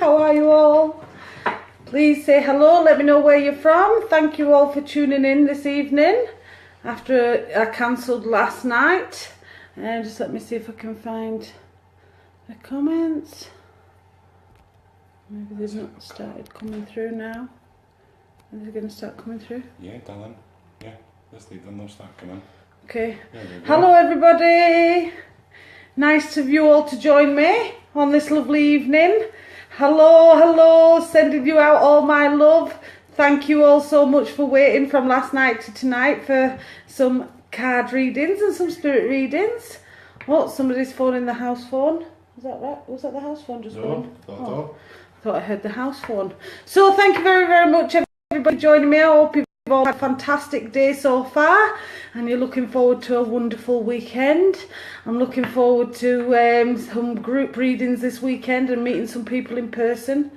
how are you all? Please say hello, let me know where you're from. Thank you all for tuning in this evening after I cancelled last night. Just let me see if I can find the comments. Maybe they've not started coming through now. Are they going to start coming through? Yeah, darling. Yeah, let's leave them, they'll start coming. Okay. Hello everybody. Nice of you all to join me on this lovely evening. Hello, sending you out all my love. Thank you all so much for waiting from last night to tonight for some card readings and some spirit readings. Oh, somebody's phoning the house phone. Is that right? Was that the house phone just phoned? No, I thought I heard the house phone. So thank you very, very much everybody joining me. I hope you've all had a fantastic day so far and you're looking forward to a wonderful weekend. I'm looking forward to some group readings this weekend and meeting some people in person.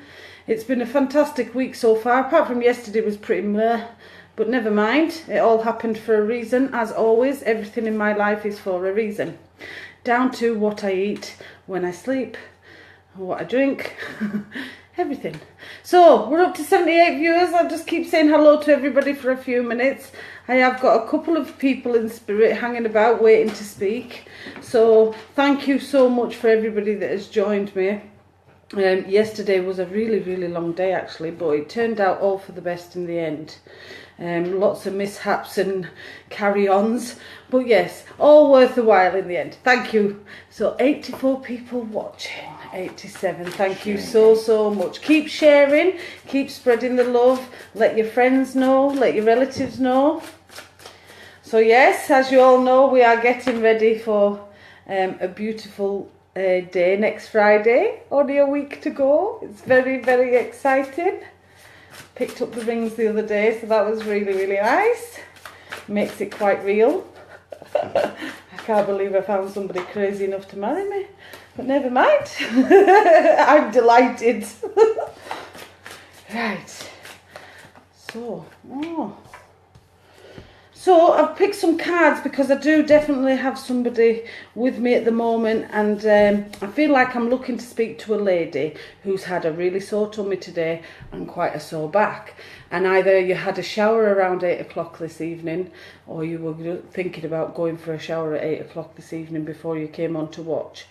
It's been a fantastic week so far, apart from yesterday was pretty meh, but never mind. It all happened for a reason. As always, everything in my life is for a reason. Down to what I eat when I sleep, what I drink, everything. So we're up to 78 viewers. I'll just keep saying hello to everybody for a few minutes. I have got a couple of people in spirit hanging about waiting to speak. So thank you so much for everybody that has joined me. Yesterday was a really, really long day actually, but it turned out all for the best in the end. Lots of mishaps and carry-ons, but yes, all worth the while in the end. Thank you. So 84 people watching, 87. Thank you so much. Keep sharing, keep spreading the love. Let your friends know, let your relatives know. So yes, as you all know, we are getting ready for a beautiful day next Friday. Only a week to go. It's very, very exciting. Picked up the rings the other day, so that was really, really nice. Makes it quite real. I can't believe I found somebody crazy enough to marry me, but never mind. I'm delighted. Right. So I've picked some cards because I do definitely have somebody with me at the moment, and I feel like I'm looking to speak to a lady who's had a really sore tummy today and quite a sore back. And either you had a shower around 8 o'clock this evening, or you were thinking about going for a shower at 8 o'clock this evening before you came on to watch.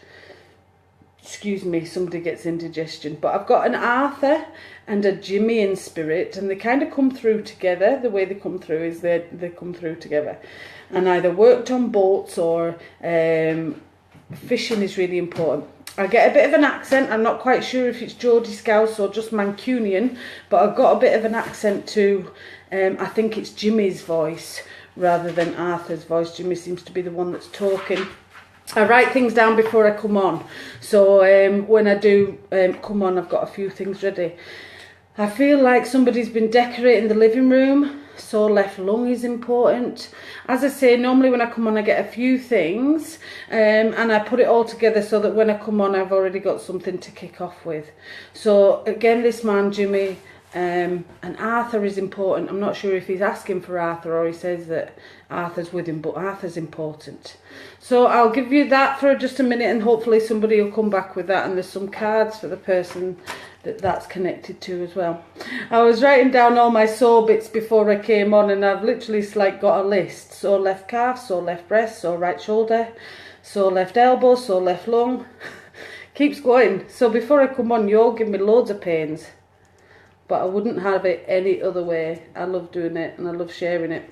Excuse me, somebody gets indigestion. But I've got an Arthur and a Jimmy in spirit, and they kind of come through together. The way they come through is they come through together. And either worked on boats or fishing is really important. I get a bit of an accent. I'm not quite sure if it's Geordie Scouse or just Mancunian, but I've got a bit of an accent to, I think it's Jimmy's voice rather than Arthur's voice. Jimmy seems to be the one that's talking. I write things down before I come on, so when I do come on, I've got a few things ready. I feel like somebody's been decorating the living room, so left lung is important. As I say, normally when I come on I get a few things and I put it all together so that when I come on I've already got something to kick off with. So again, this man Jimmy and Arthur is important. I'm not sure if he's asking for Arthur or he says that Arthur's with him, but Arthur's important. So I'll give you that for just a minute and hopefully somebody will come back with that, and there's some cards for the person that's connected to as well. I was writing down all my sore bits before I came on, and I've literally got a list. So left calf, so left breast, so right shoulder, so left elbow, so left lung. Keeps going. So before I come on, you all give me loads of pains, but I wouldn't have it any other way. I love doing it and I love sharing it.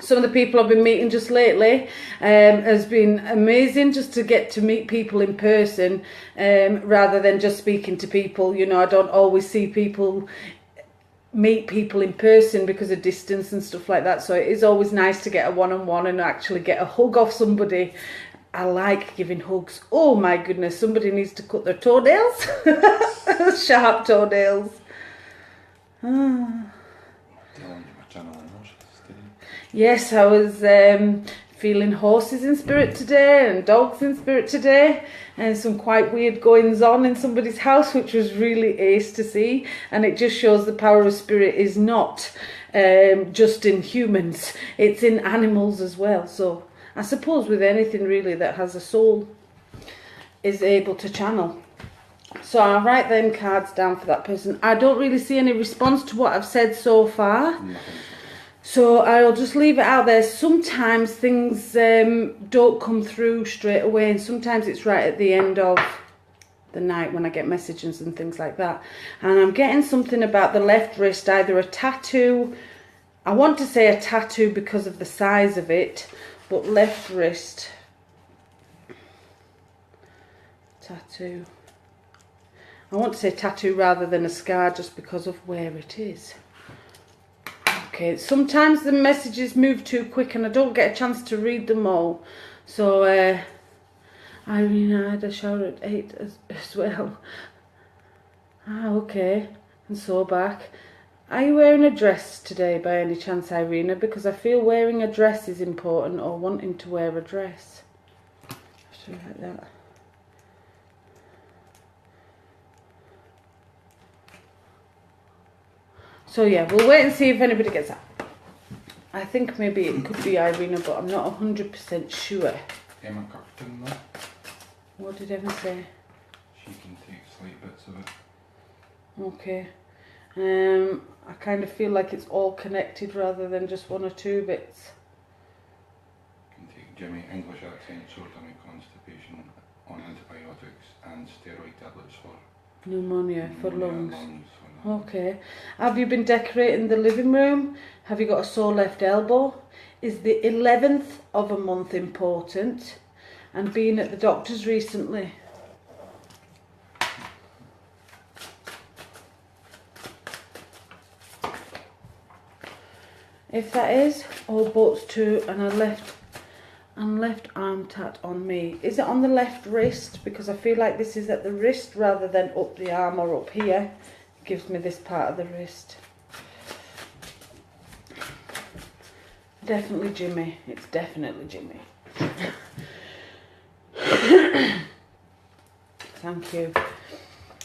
Some of the people I've been meeting just lately has been amazing, just to get to meet people in person rather than just speaking to people. You know, I don't always meet people in person because of distance and stuff like that. So it is always nice to get a one-on-one and actually get a hug off somebody. I like giving hugs. Oh my goodness, somebody needs to cut their toenails. Sharp toenails. Yes, I was feeling horses in spirit today and dogs in spirit today, and some quite weird goings on in somebody's house, which was really ace to see. And it just shows the power of spirit is not just in humans, it's in animals as well. So I suppose with anything really that has a soul is able to channel. So I'll write them cards down for that person. I don't really see any response to what I've said so far. Nothing. So I'll just leave it out there. Sometimes things don't come through straight away, and sometimes it's right at the end of the night when I get messages and things like that. And I'm getting something about the left wrist, either a tattoo. I want to say a tattoo because of the size of it, but left wrist tattoo. I want to say tattoo rather than a scar just because of where it is. Okay, sometimes the messages move too quick and I don't get a chance to read them all. So, Irene, I had a shower at 8 as well. Ah, okay. And so back. Are you wearing a dress today by any chance, Irina? Because I feel wearing a dress is important, or wanting to wear a dress. I have to write that. So yeah, we'll wait and see if anybody gets that. I think maybe it could be Irina, but I'm not 100% sure. Emma Curtin, though. What did Emma say? She can take slight bits of it. Okay. I kind of feel like it's all connected rather than just one or two bits. Can take Jimmy, English accent, sore tummy, constipation, on antibiotics and steroid tablets for Pneumonia for lungs. for that. Okay. Have you been decorating the living room? Have you got a sore left elbow? Is the 11th of a month important? And being at the doctor's recently? If that is, all boats to and a left arm tat on me. Is it on the left wrist? Because I feel like this is at the wrist rather than up the arm or up here. It gives me this part of the wrist. Definitely Jimmy. It's definitely Jimmy. Thank you.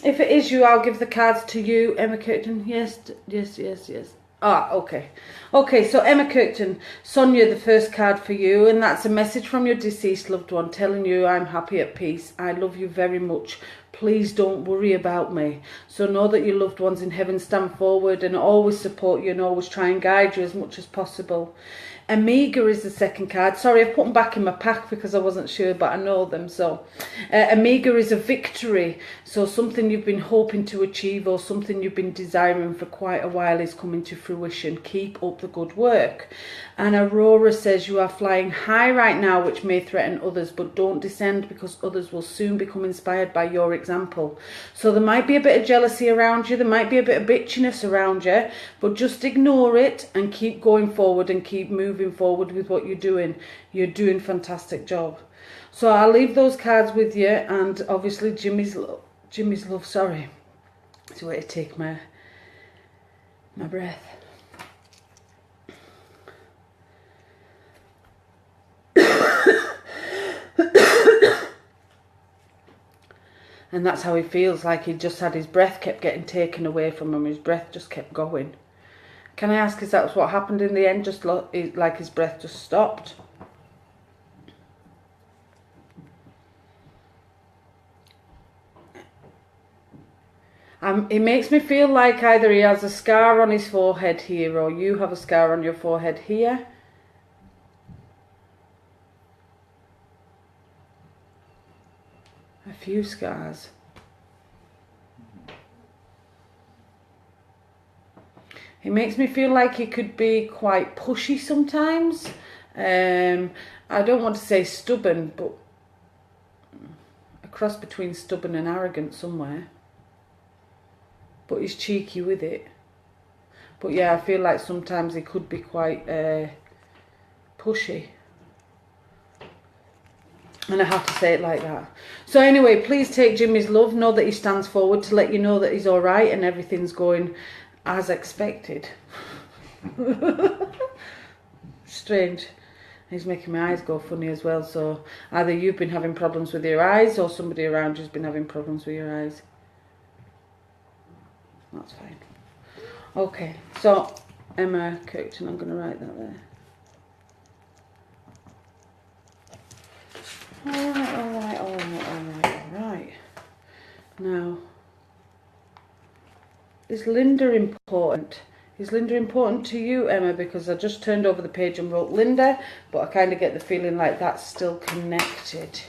If it is you, I'll give the cards to you, Emma Curtin. Yes, yes, yes, yes. Ah, okay. Okay, so Emma Kirkton, Sonia, the first card for you, and that's a message from your deceased loved one telling you, I'm happy at peace. I love you very much. Please don't worry about me. So know that your loved ones in heaven stand forward and always support you and always try and guide you as much as possible. Amiga is the second card. Sorry, I've put them back in my pack because I wasn't sure, but I know them. So Amiga is a victory. So something you've been hoping to achieve or something you've been desiring for quite a while is coming to fruition. Keep up the good work. And Aurora says you are flying high right now, which may threaten others, but don't descend because others will soon become inspired by your example. So there might be a bit of jealousy around you. There might be a bit of bitchiness around you, but just ignore it and keep going forward and keep moving forward with what you're doing. You're doing a fantastic job. So I'll leave those cards with you, and obviously Jimmy's love. Sorry, it's a way to take my breath. And that's how he feels, like he just had his breath kept getting taken away from him. His breath just kept going. Can I ask, is that what happened in the end? Just like his breath just stopped? It makes me feel like either he has a scar on his forehead here, or you have a scar on your forehead here. A few scars. It makes me feel like he could be quite pushy sometimes. I don't want to say stubborn, but a cross between stubborn and arrogant somewhere. But he's cheeky with it. But yeah, I feel like sometimes he could be quite pushy. And I have to say it like that. So anyway, please take Jimmy's love. Know that he stands forward to let you know that he's all right and everything's going as expected. Strange. He's making my eyes go funny as well. So either you've been having problems with your eyes or somebody around you's been having problems with your eyes. That's fine. Okay, so Emma Kirkton, I'm going to write that there. Alright. Now, Is Linda important? Is Linda important to you, Emma? Because I just turned over the page and wrote Linda, but I kind of get the feeling like that's still connected.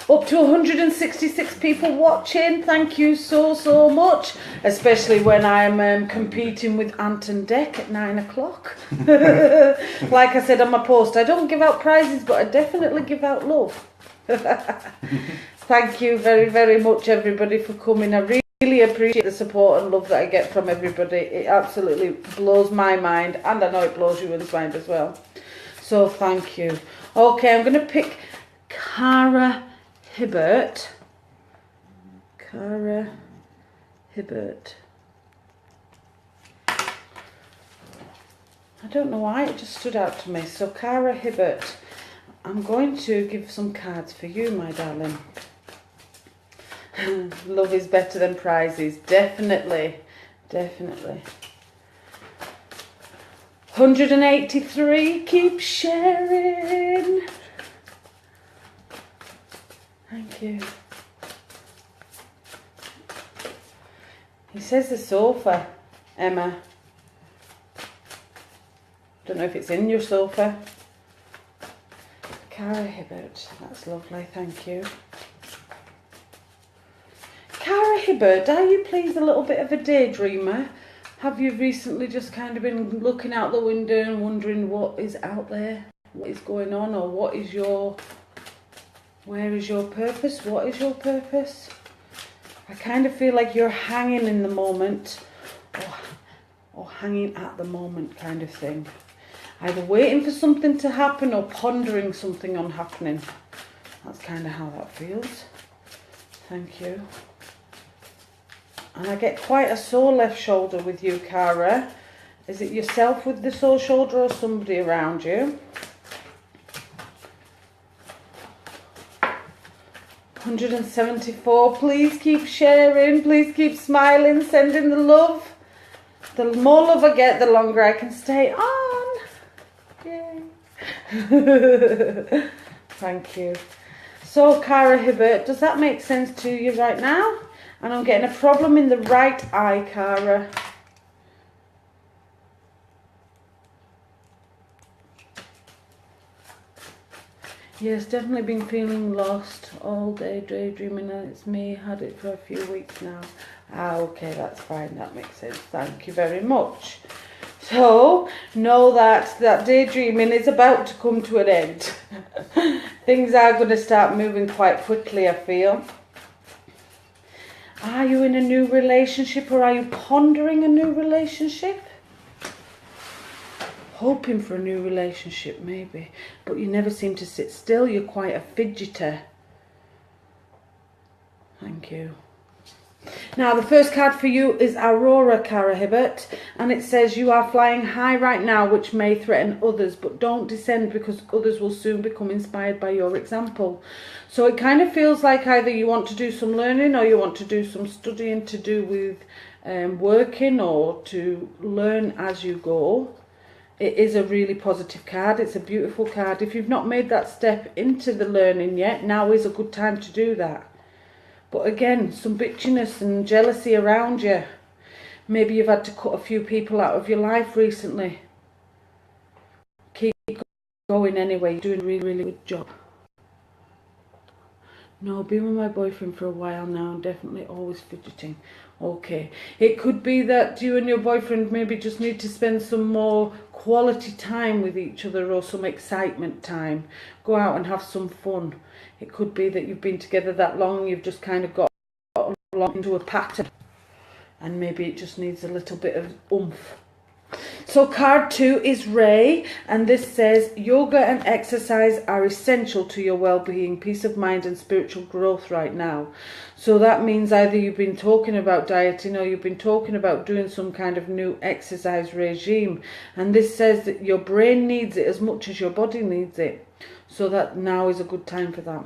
Up to 166 people watching. Thank you so much. Especially when I'm competing with Ant and Dec at 9 o'clock. Like I said on my post, I don't give out prizes, but I definitely give out love. Thank you very much, everybody, for coming. I really appreciate the support and love that I get from everybody. It absolutely blows my mind, and I know it blows you in mind as well. So thank you. Okay, I'm going to pick Cara Hibbert. Cara Hibbert. I don't know why, it just stood out to me. So Cara Hibbert, I'm going to give some cards for you, my darling. Love is better than prizes. Definitely. 183. Keep sharing. Thank you. He says the sofa, Emma. Don't know if it's in your sofa. Cara Hibbert, that's lovely, thank you. Cara Hibbert, are you please a little bit of a daydreamer? Have you recently just kind of been looking out the window and wondering what is out there? What is going on, or what is your... Where is your purpose? What is your purpose? I kind of feel like you're hanging in the moment, or hanging at the moment kind of thing. Either waiting for something to happen or pondering something on happening. That's kind of how that feels. Thank you. And I get quite a sore left shoulder with you, Cara. Is it yourself with the sore shoulder or somebody around you? 174, please keep sharing, please keep smiling, sending the love. The more love I get, the longer I can stay on. Yay. Thank you. So, Cara Hibbert, does that make sense to you right now? And I'm getting a problem in the right eye, Cara. Yes, definitely been feeling lost all day, daydreaming, and it's me. Had it for a few weeks now. Okay, that's fine. That makes sense. Thank you very much. So, know that daydreaming is about to come to an end. Things are going to start moving quite quickly, I feel. Are you in a new relationship, or are you pondering a new relationship? Hoping for a new relationship, maybe, but you never seem to sit still. You're quite a fidgeter. Thank you. Now, the first card for you is Aurora, Cara Hibbert, and it says you are flying high right now, which may threaten others, but don't descend, because others will soon become inspired by your example. So it kind of feels like either you want to do some learning, or you want to do some studying to do with working, or to learn as you go. It is a really positive card. It's a beautiful card. If you've not made that step into the learning yet, now is a good time to do that. But again, some bitchiness and jealousy around you. Maybe you've had to cut a few people out of your life recently. Keep going anyway. You're doing a really good job. No, been with my boyfriend for a while now, and definitely always fidgeting. Okay. It could be that you and your boyfriend maybe just need to spend some more quality time with each other, or some excitement time. Go out and have some fun. It could be that you've been together that long, you've just kind of got along into a pattern, and maybe it just needs a little bit of oomph. So card 2 is Ray, and this says yoga and exercise are essential to your well-being, peace of mind and spiritual growth right now. So that means either you've been talking about dieting, or you've been talking about doing some kind of new exercise regime, and this says that your brain needs it as much as your body needs it. So that now is a good time for that.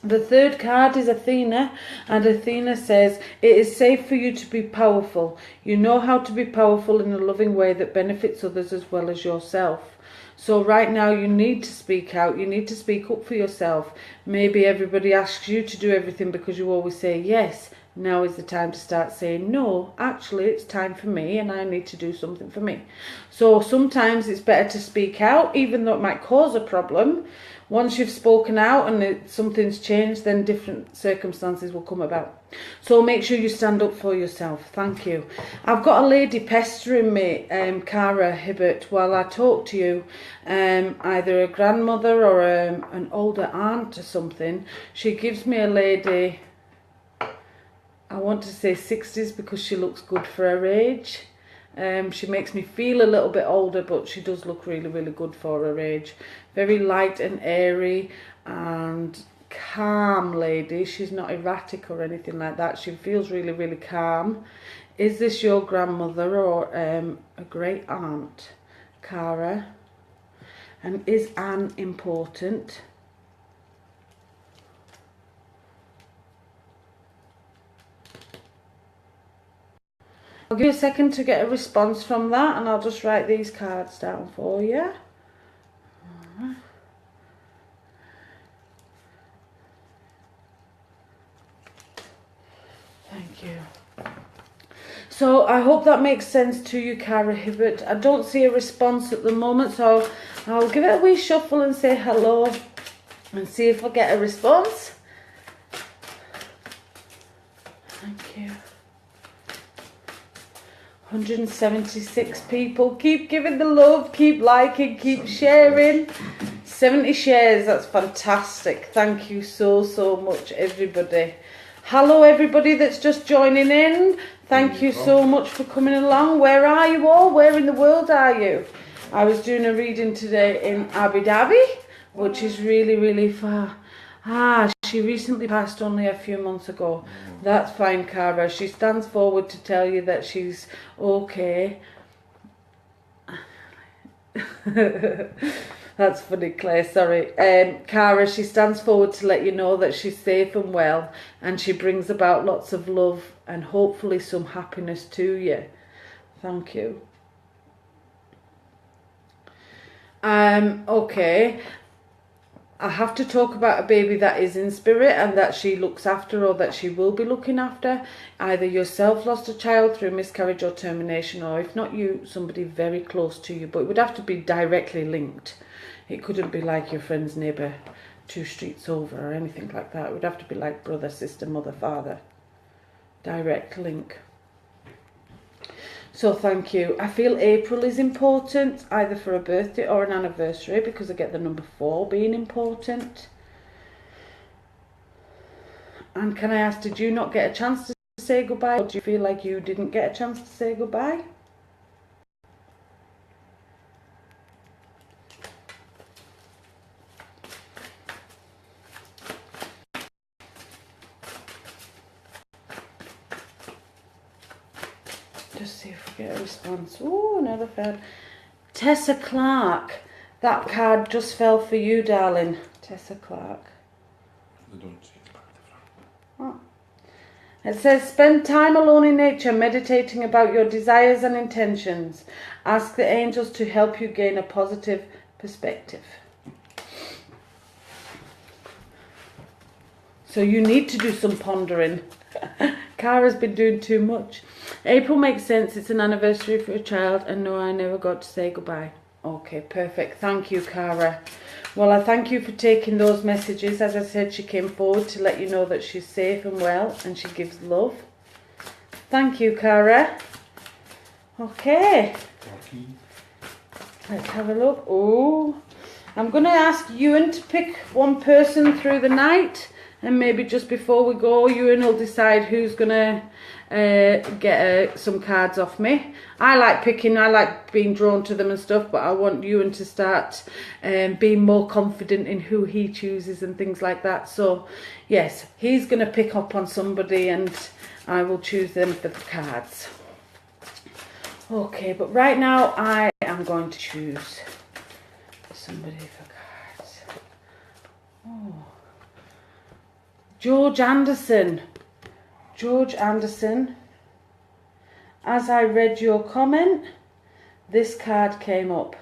The third card is Athena, and Athena says, it is safe for you to be powerful. You know how to be powerful in a loving way that benefits others as well as yourself. So right now you need to speak out, you need to speak up for yourself. Maybe everybody asks you to do everything because you always say yes, Now is the time to start saying, no, actually it's time for me and I need to do something for me. So sometimes it's better to speak out, even though it might cause a problem. Once you've spoken out and something's changed, then different circumstances will come about. So make sure you stand up for yourself. Thank you. I've got a lady pestering me, Cara Hibbert, while I talk to you. Either a grandmother or an older aunt or something. She gives me a lady, I want to say 60s because she looks good for her age. She makes me feel a little bit older, but she does look really, really good for her age. Very light and airy and calm lady. She's not erratic or anything like that. She feels really, really calm. Is this your grandmother or a great aunt, Cara? And is Anne important? I'll give you a second to get a response from that, and I'll just write these cards down for you. Thank you. So I hope that makes sense to you, Cara Hibbert. I don't see a response at the moment, so I'll give it a wee shuffle and say hello and see if I get a response. Thank you. 176 people. Keep giving the love, keep liking, keep sharing. 70 shares, that's fantastic. Thank you so, so much, everybody. Hello, everybody that's just joining in. Thank you so much for coming along. Where are you all? Where in the world are you? I was doing a reading today in Abu Dhabi, which is really, really far. She recently passed only a few months ago. That's fine, Cara. She stands forward to tell you that she's okay. That's funny, Claire, sorry. Cara, she stands forward to let you know that she's safe and well, and she brings about lots of love and hopefully some happiness to you. Thank you. Okay. I have to talk about a baby that is in spirit and that she looks after or that she will be looking after. Either yourself lost a child through miscarriage or termination, or if not you, somebody very close to you. But it would have to be directly linked. It couldn't be like your friend's neighbour 2 streets over or anything like that. It would have to be like brother, sister, mother, father. Direct link. So thank you. I feel April is important, either for a birthday or an anniversary, because I get the number 4 being important. And can I ask, did you not get a chance to say goodbye, or do you feel like you didn't get a chance to say goodbye? Just see if we get a response. Oh, another fan. Tessa Clark. That card just fell for you, darling. Tessa Clark. They don't see the back of the front. Oh. It says, spend time alone in nature, meditating about your desires and intentions. Ask the angels to help you gain a positive perspective. So you need to do some pondering. Cara's been doing too much. April makes sense. It's an anniversary for a child, and no, I never got to say goodbye. Okay, perfect. Thank you, Cara. Well, I thank you for taking those messages. As I said, she came forward to let you know that she's safe and well, and she gives love. Thank you, Cara. Okay. Let's have a look. Oh, I'm going to ask Ewan to pick one person through the night. And maybe just before we go, Ewan will decide who's going to get some cards off me. I like picking, I like being drawn to them and stuff, but I want Ewan to start being more confident in who he chooses and things like that. So, yes, he's going to pick up on somebody and I will choose them for the cards. Okay, but right now I am going to choose somebody for cards. Oh. George Anderson. George Anderson. As I read your comment, this card came up.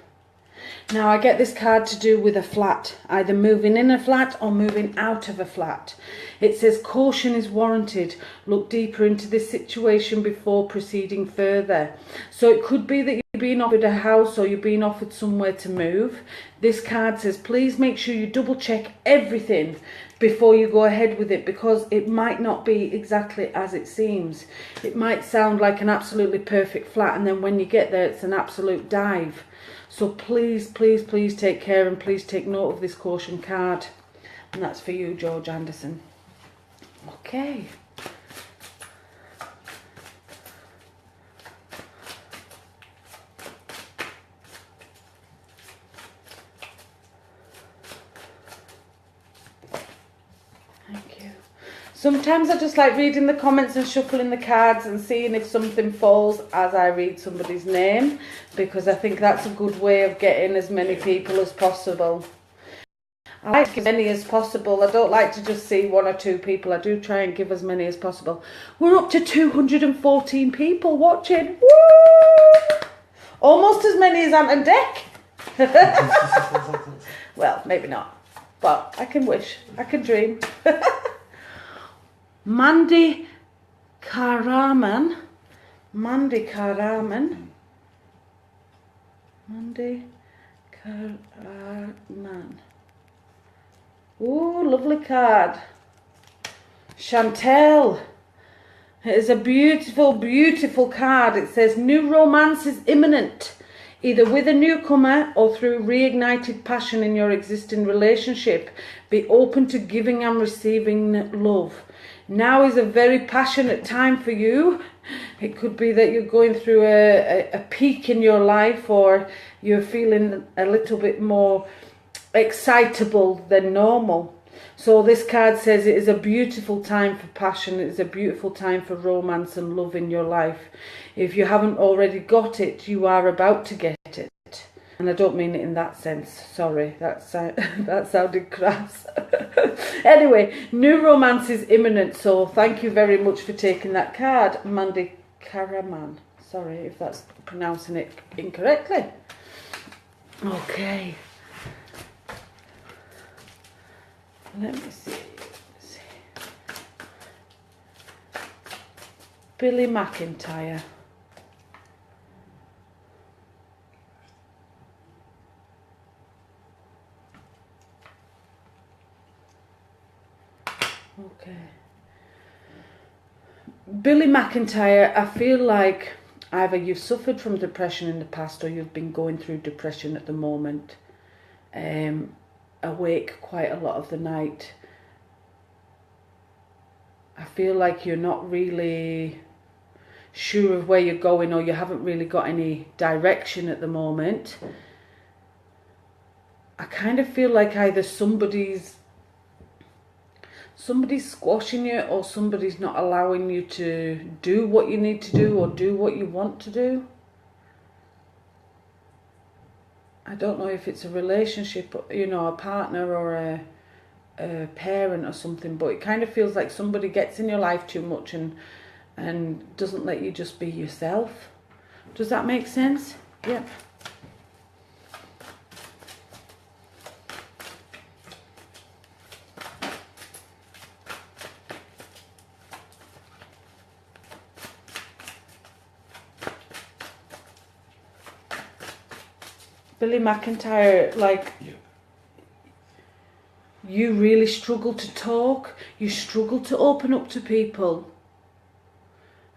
Now I get this card to do with a flat, either moving in a flat or moving out of a flat. It says caution is warranted. Look deeper into this situation before proceeding further. So it could be that you're being offered a house or you're being offered somewhere to move. This card says please make sure you double check everything before you go ahead with it, because it might not be exactly as it seems. It might sound like an absolutely perfect flat, and then when you get there it's an absolute dive. So please, please, please take care, and please take note of this caution card. And that's for you, George Anderson. Okay. Thank you. Sometimes I just like reading the comments and shuffling the cards and seeing if something falls as I read somebody's name, because I think that's a good way of getting as many people as possible. I like to give as many as possible. I don't like to just see one or two people. I do try and give as many as possible. We're up to 214 people watching. Woo! Almost as many as Ant and Dec. Well, maybe not. But I can wish. I can dream. Mandy Karaman. Mandy Karaman. Mandy Karaman. Ooh, lovely card. Chantel. It is a beautiful, beautiful card. It says new romance is imminent, either with a newcomer or through reignited passion in your existing relationship. Be open to giving and receiving love. Now is a very passionate time for you. It could be that you're going through a peak in your life, or you're feeling a little bit more excitable than normal. So this card says it is a beautiful time for passion. It is a beautiful time for romance and love in your life. If you haven't already got it, you are about to get it. And I don't mean it in that sense. Sorry, that sounded crass. Anyway, new romance is imminent. So thank you very much for taking that card, Mandy Karaman. Sorry if that's pronouncing it incorrectly. Okay. Let me see. Billy McIntyre. Okay. Billy McIntyre, I feel like either you've suffered from depression in the past or you've been going through depression at the moment. Awake quite a lot of the night. I feel like you're not really sure of where you're going, or you haven't really got any direction at the moment. I kind of feel like either somebody's squashing you, or somebody's not allowing you to do what you need to do or do what you want to do. I don't know if it's a relationship, you know, a partner or a parent or something, but it kind of feels like somebody gets in your life too much and doesn't let you just be yourself. Does that make sense? Yep. Billy McIntyre, like, Yep. you really struggle to talk. You struggle to open up to people.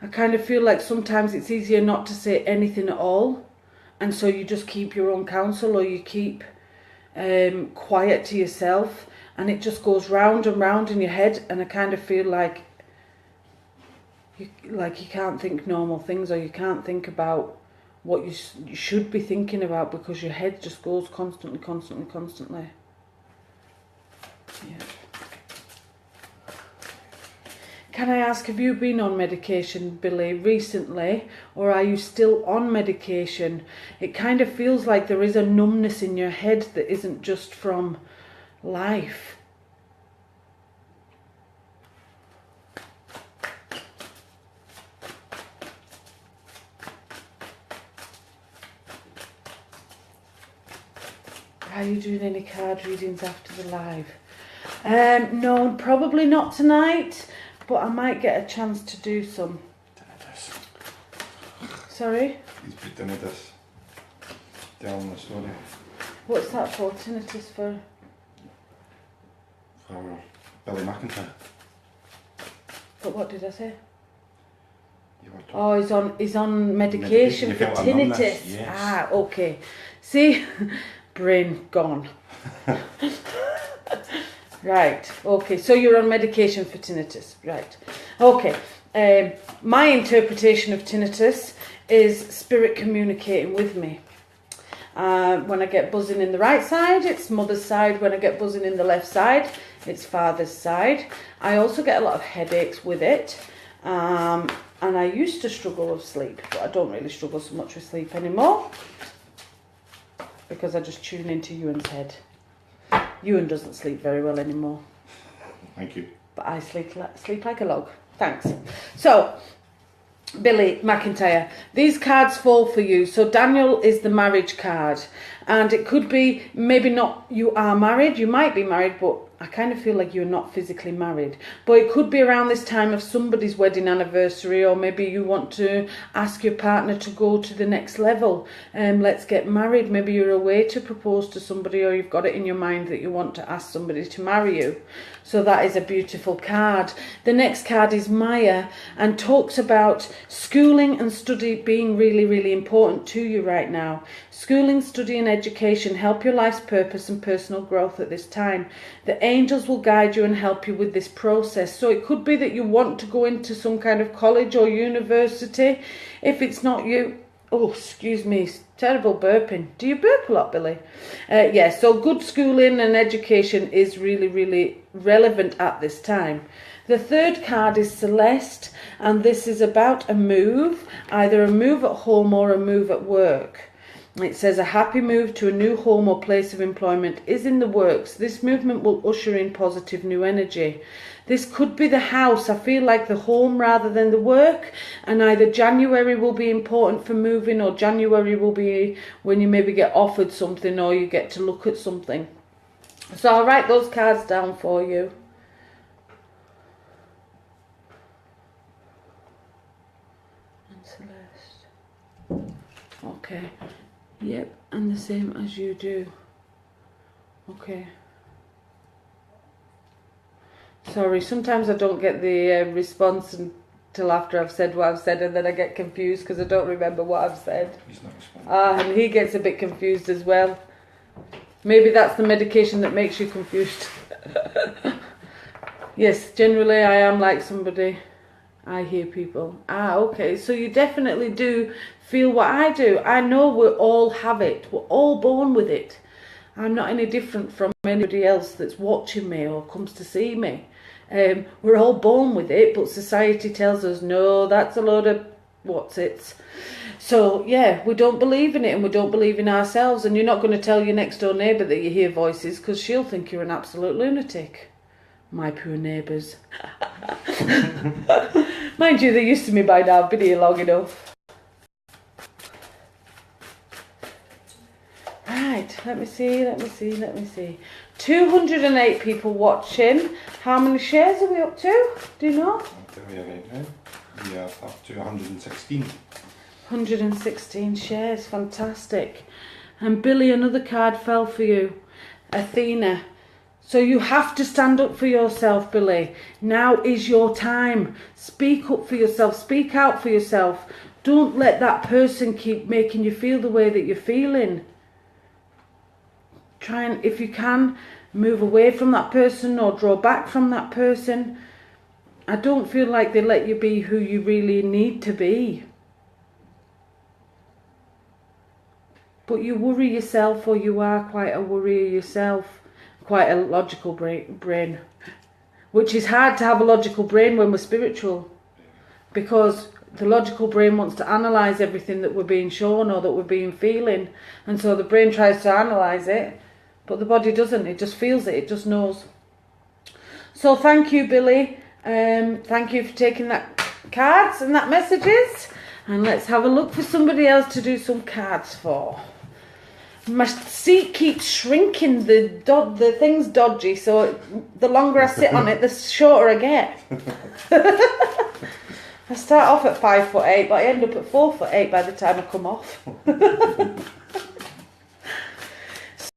I kind of feel like sometimes it's easier not to say anything at all. And so you just keep your own counsel, or you keep quiet to yourself. And it just goes round and round in your head. And I kind of feel like you can't think normal things, or you can't think about what you should be thinking about, because your head just goes constantly. Yeah. Can I ask, have you been on medication, Billy, recently, or are you still on medication? It kind of feels like there is a numbness in your head that isn't just from life. Are you doing any card readings after the live? No, probably not tonight, but I might get a chance to do some. Tinnitus. Sorry? He's put tinnitus down the story. What's that for? Tinnitus for? For Billy McIntyre. But what did I say? You were talking. Oh, he's on medication You for felt a numbness, tinnitus. yes. Ah, okay. See, brain gone. Right. Okay. So you're on medication for tinnitus. Right. Okay. My interpretation of tinnitus is spirit communicating with me. When I get buzzing in the right side, it's mother's side. When I get buzzing in the left side, it's father's side. I also get a lot of headaches with it. And I used to struggle with sleep, but I don't really struggle so much with sleep anymore. Because I just tune into Ewan's head. Ewan doesn't sleep very well anymore. Thank you. But I sleep like a log. Thanks. So, Billy McIntyre, these cards fall for you. So Daniel is the marriage card. And it could be, maybe not you are married. You might be married, but I kind of feel like you're not physically married. But it could be around this time of somebody's wedding anniversary, or maybe you want to ask your partner to go to the next level. Let's get married. Maybe you're away to propose to somebody, or you've got it in your mind that you want to ask somebody to marry you. So that is a beautiful card. The next card is Maya, and talks about schooling and study being really, really important to you right now. Schooling, study and education help your life's purpose and personal growth at this time. The angels will guide you and help you with this process. So it could be that you want to go into some kind of college or university. If it's not you, oh, excuse me, terrible burping. Do you burp a lot, Billy? Yeah, so good schooling and education is really, really relevant at this time. The third card is Celeste, and this is about a move, either a move at home or a move at work. It says a happy move to a new home or place of employment is in the works. This movement will usher in positive new energy. This could be the house. I feel like the home rather than the work. And either January will be important for moving, or January will be when you maybe get offered something or you get to look at something. So I'll write those cards down for you. And Celeste. Okay. Yep, and the same as you do. Okay. Sorry, sometimes I don't get the response until after I've said what I've said, and then I get confused because I don't remember what I've said. He's not responding. And he gets a bit confused as well. Maybe that's the medication that makes you confused. Yes, generally I am like somebody. I hear people. Okay, so you definitely do feel what I do. I know we all have it. We're all born with it. I'm not any different from anybody else that's watching me or comes to see me. We're all born with it, but society tells us, no, that's a load of what's-its. So, yeah, we don't believe in it, and we don't believe in ourselves. And you're not going to tell your next-door neighbour that you hear voices, because she'll think you're an absolute lunatic. My poor neighbours. Mind you, they're used to me by now. I've been here long enough. Right, let me see. 208 people watching. How many shares are we up to? Do you know? I'll tell you right now. We are up to 116. 116 shares, fantastic. And Billy, another card fell for you. Athena. So you have to stand up for yourself, Billy. Now is your time. Speak up for yourself. Speak out for yourself. Don't let that person keep making you feel the way that you're feeling. Try and, if you can, move away from that person or draw back from that person. I don't feel like they let you be who you really need to be. But you worry yourself, or you are quite a worrier yourself. Quite a logical brain, which is hard to have a logical brain when we're spiritual, because the logical brain wants to analyse everything that we're being shown or that we're being feeling, and so the brain tries to analyse it, but the body doesn't. It just feels it. It just knows. So thank you, Billy. Thank you for taking that cards and that messages, and let's have a look for somebody else to do some cards for. My seat keeps shrinking. The thing's dodgy, so the longer I sit on it, the shorter I get. I start off at 5'8", but I end up at 4'8" by the time I come off.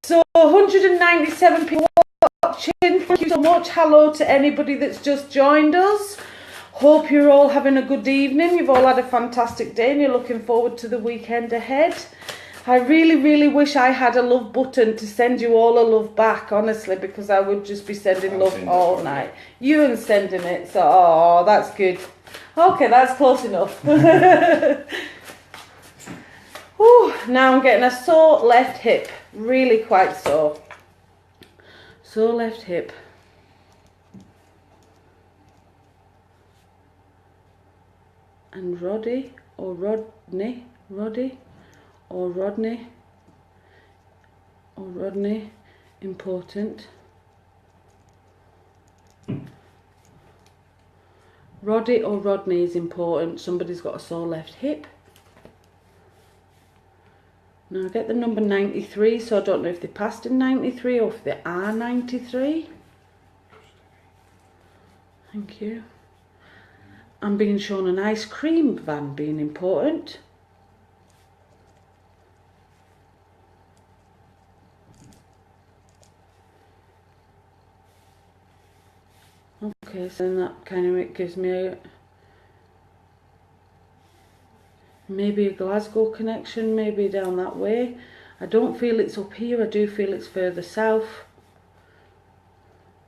So 197 people watching. Thank you so much. Hello to anybody that's just joined us. Hope you're all having a good evening. You've all had a fantastic day and you're looking forward to the weekend ahead. I really, really wish I had a love button to send you all a love back, honestly, because I would just be sending love all night. You and sending it, so oh, that's good. Okay, that's close enough. Whew, now I'm getting a sore left hip, really quite sore. Sore left hip. And Roddy or Rodney, Roddy or Rodney or Rodney, important. Roddy or Rodney is important. Somebody's got a sore left hip. Now I get the number 93, so I don't know if they passed in 93 or if they are 93. Thank you. I'm being shown an ice cream van being important. Okay, so then that kind of gives me maybe a Glasgow connection, maybe down that way. I don't feel it's up here, I do feel it's further south.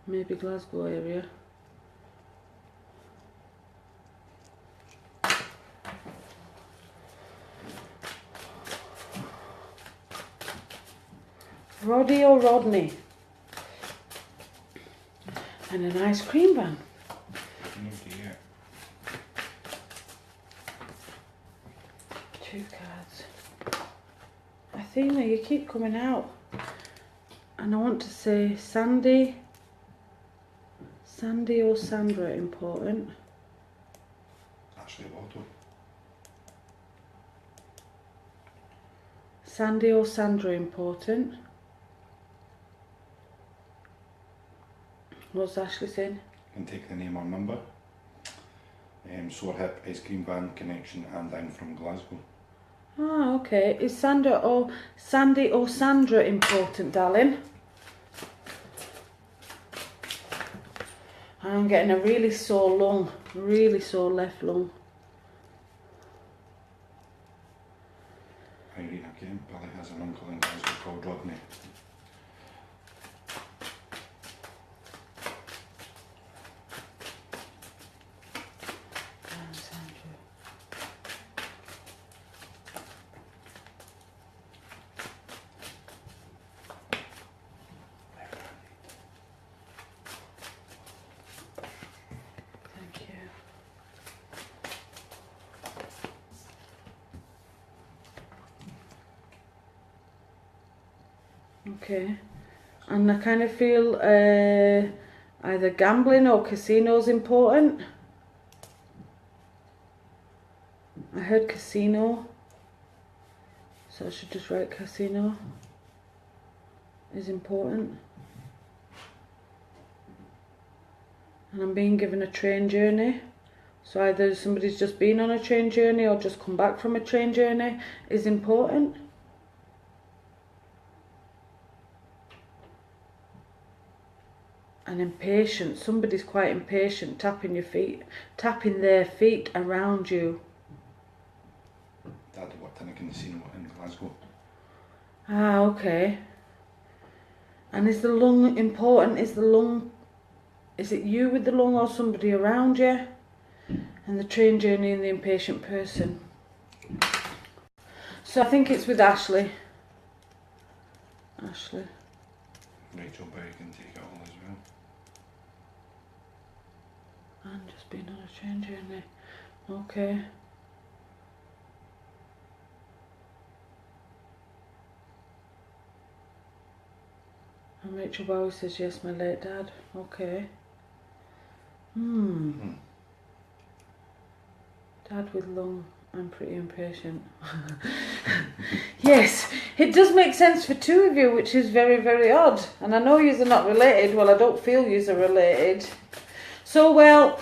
Maybe Glasgow area. Roddy or Rodney. And an ice cream van. Two cards. Athena, you keep coming out. And I want to say Sandy. Sandy or Sandra important. Ashley Waldo. Sandy or Sandra important. What's Ashley saying? You can take the name or number. Sore hip, ice cream van, connection, and I'm from Glasgow. Ah, okay. Is Sandy or Sandra important, darling? I'm getting a really sore lung, really sore left lung. Irene again. Billy has an uncle in Glasgow called Rodney. Okay, and I kind of feel either gambling or casinos important. I heard casino, so I should just write casino is important. And I'm being given a train journey, so either somebody's just been on a train journey or just come back from a train journey is important. And impatient, somebody's quite impatient, tapping their feet around you. Dad worked in a casino in Glasgow. Ah, okay. And is the lung important? Is it you with the lung or somebody around you? And the train journey and the impatient person. So I think it's with Ashley. Ashley. Rachel Berry can take it all as well. And just been on a train journey. Okay. And Rachel Bowie says yes, my late dad. Okay. Dad with lung I'm pretty impatient. Yes, it does make sense for two of you, which is very, very odd. And I know yous are not related. Well, I don't feel yous are related. So, well...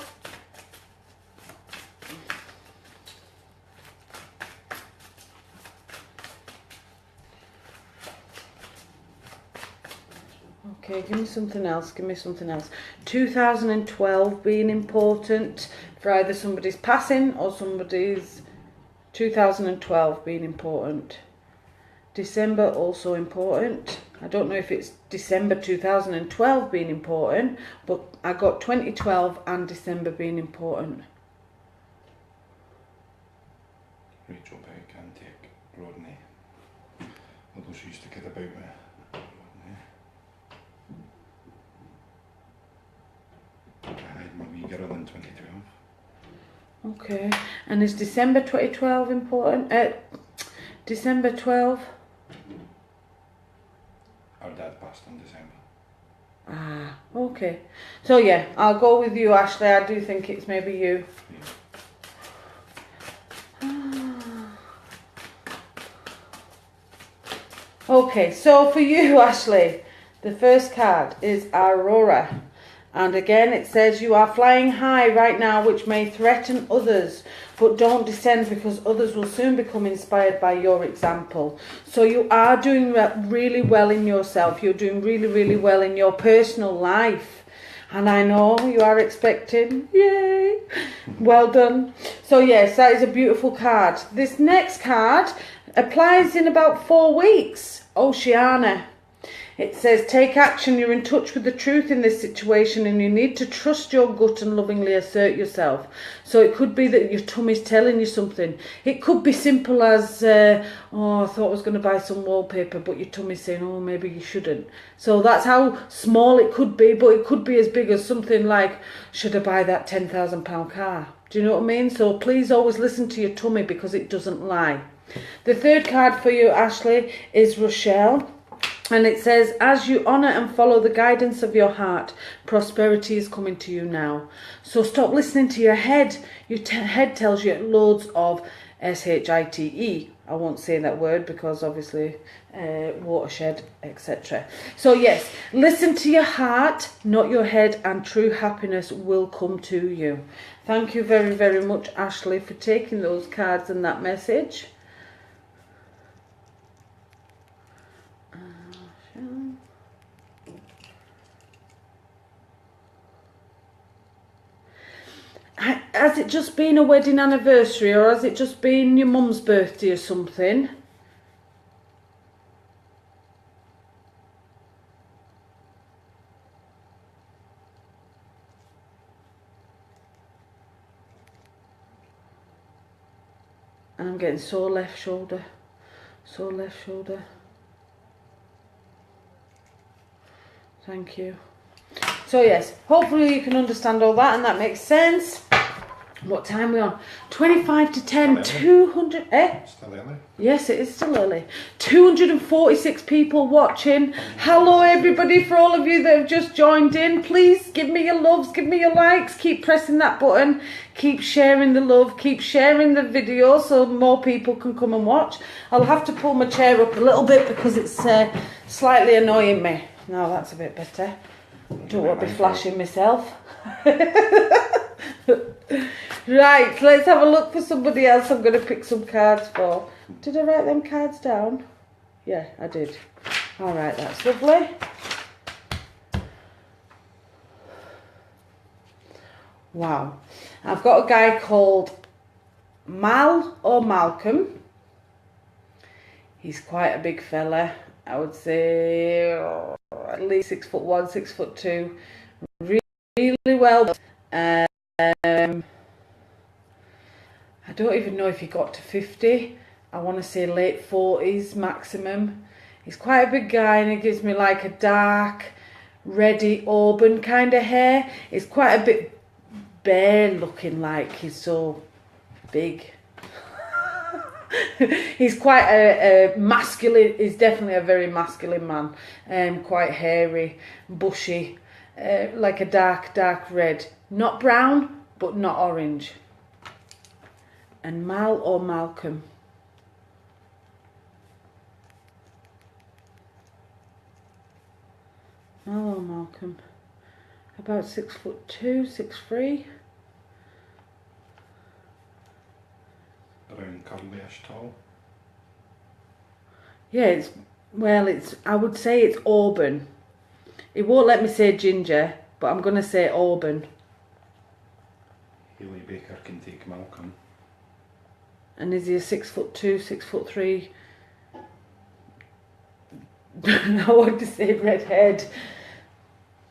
Okay, give me something else, give me something else. 2012 being important for either somebody's passing or somebody's 2012 being important. December also important. I don't know if it's December 2012 being important, but I got 2012 and December being important. Rachel Beck can take Rodney. Although she used to kid about me. Rodney. I had my wee girl in 2012. Okay, and is December 2012 important? December 12? Our dad passed in December. Ah, okay. So yeah, I'll go with you, Ashley. I do think it's maybe you. Yeah. Okay, so for you, Ashley, the first card is Aurora. And again, it says you are flying high right now, which may threaten others, but don't descend because others will soon become inspired by your example. So you are doing really well in yourself. You're doing really, really well in your personal life. And I know you are expecting, yay, well done. So yes, that is a beautiful card. This next card applies in about 4 weeks, Oceana. It says, take action, you're in touch with the truth in this situation and you need to trust your gut and lovingly assert yourself. So it could be that your tummy's telling you something. It could be simple as, oh, I thought I was going to buy some wallpaper, but your tummy's saying, oh, maybe you shouldn't. So that's how small it could be, but it could be as big as something like, should I buy that £10,000 car? Do you know what I mean? So please always listen to your tummy because it doesn't lie. The third card for you, Ashley, is Rochelle. And it says, as you honour and follow the guidance of your heart, prosperity is coming to you now. So stop listening to your head. Your head tells you loads of S-H-I-T-E. I won't say that word because obviously watershed, etc. So yes, listen to your heart, not your head, and true happiness will come to you. Thank you very, very much, Ashley, for taking those cards and that message. Has it just been a wedding anniversary or has it just been your mum's birthday or something? And I'm getting sore left shoulder, sore left shoulder. Thank you. So yes, hopefully you can understand all that and that makes sense. What time are we on? 25 to 10, 200, Still early? Yes, it is still early. 246 people watching. Hello everybody, for all of you that have just joined in. Please give me your loves, give me your likes. Keep pressing that button. Keep sharing the love. Keep sharing the video so more people can come and watch. I'll have to pull my chair up a little bit because it's slightly annoying me. Now that's a bit better. Don't want to be flashing myself. Right, let's have a look for somebody else I'm going to pick some cards for. Did I write them cards down? Yeah, I did. Alright, that's lovely. Wow. I've got a guy called Mal or Malcolm. He's quite a big fella. I would say at least 6'1", 6'2". Really well. I don't even know if he got to 50. I want to say late 40s maximum. He's quite a big guy and he gives me like a dark, reddy auburn kind of hair. It's quite a bit bare looking, like he's so big. He's quite a masculine, he's definitely a very masculine man. Quite hairy, bushy, like a dark red. Not brown, but not orange. And Mal or Malcolm? Mal or Malcolm? About 6'2", 6'3". Around curly-ish tall. Yeah, I would say it's auburn. It won't let me say ginger, but I'm going to say auburn. Haley Baker can take Malcolm. And is he a 6'2", 6'3"? I want to say redhead.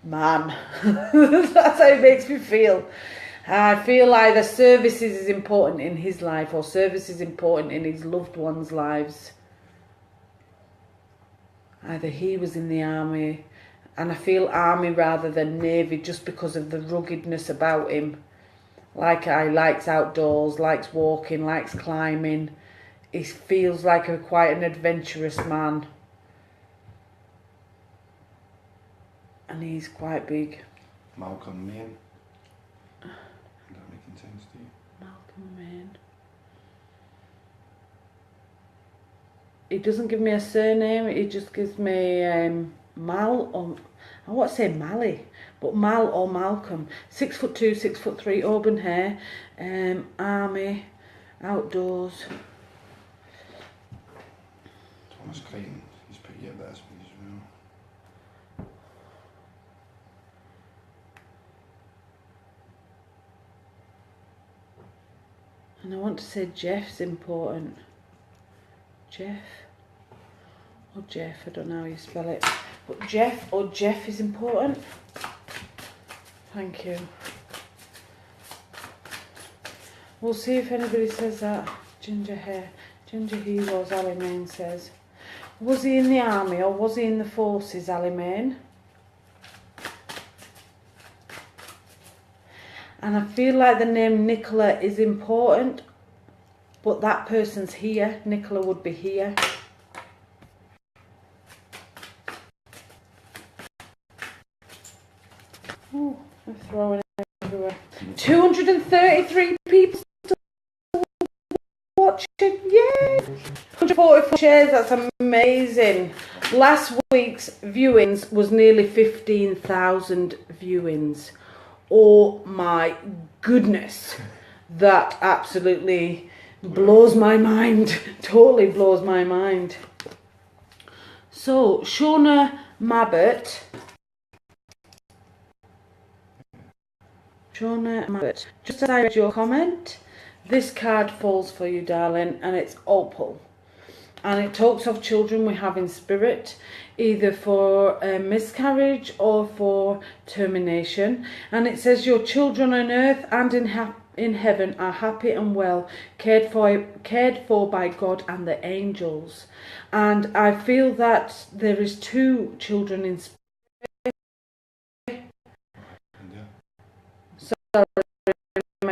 Man. That's how it makes me feel. I feel either services is important in his life or service is important in his loved ones' lives. Either he was in the army, and I feel army rather than navy just because of the ruggedness about him. Like I likes outdoors, likes walking, likes climbing. He feels like quite an adventurous man. And he's quite big. Malcolm Main. Is that making sense to you? Malcolm Main. He doesn't give me a surname, he just gives me Mal or... I want to say Mally, but Mal or Malcolm. 6'2", 6'3", auburn hair, army, outdoors. Thomas Crichton, he's put you at this one as well. And I want to say Jeff's important. Jeff or Jeff, I don't know how you spell it. But Jeff or Jeff is important. Thank you. We'll see if anybody says that. Ginger hair. Ginger he was, Ali Main says. Was he in the army or was he in the forces, Ali Main? And I feel like the name Nicola is important, but that person's here. Nicola would be here. Oh, I'm throwing it everywhere. 233 people still watching. Yay! 144 shares, that's amazing. Last week's viewings was nearly 15,000 viewings. Oh my goodness. That absolutely blows my mind. Totally blows my mind. So, Shauna Mabbott. Just as I read your comment, this card falls for you, darling, and it's opal. And it talks of children we have in spirit, either for a miscarriage or for termination. And it says your children on earth and in heaven are happy and well, cared for by God and the angels. And I feel that there is 2 children in spirit. Sorry, my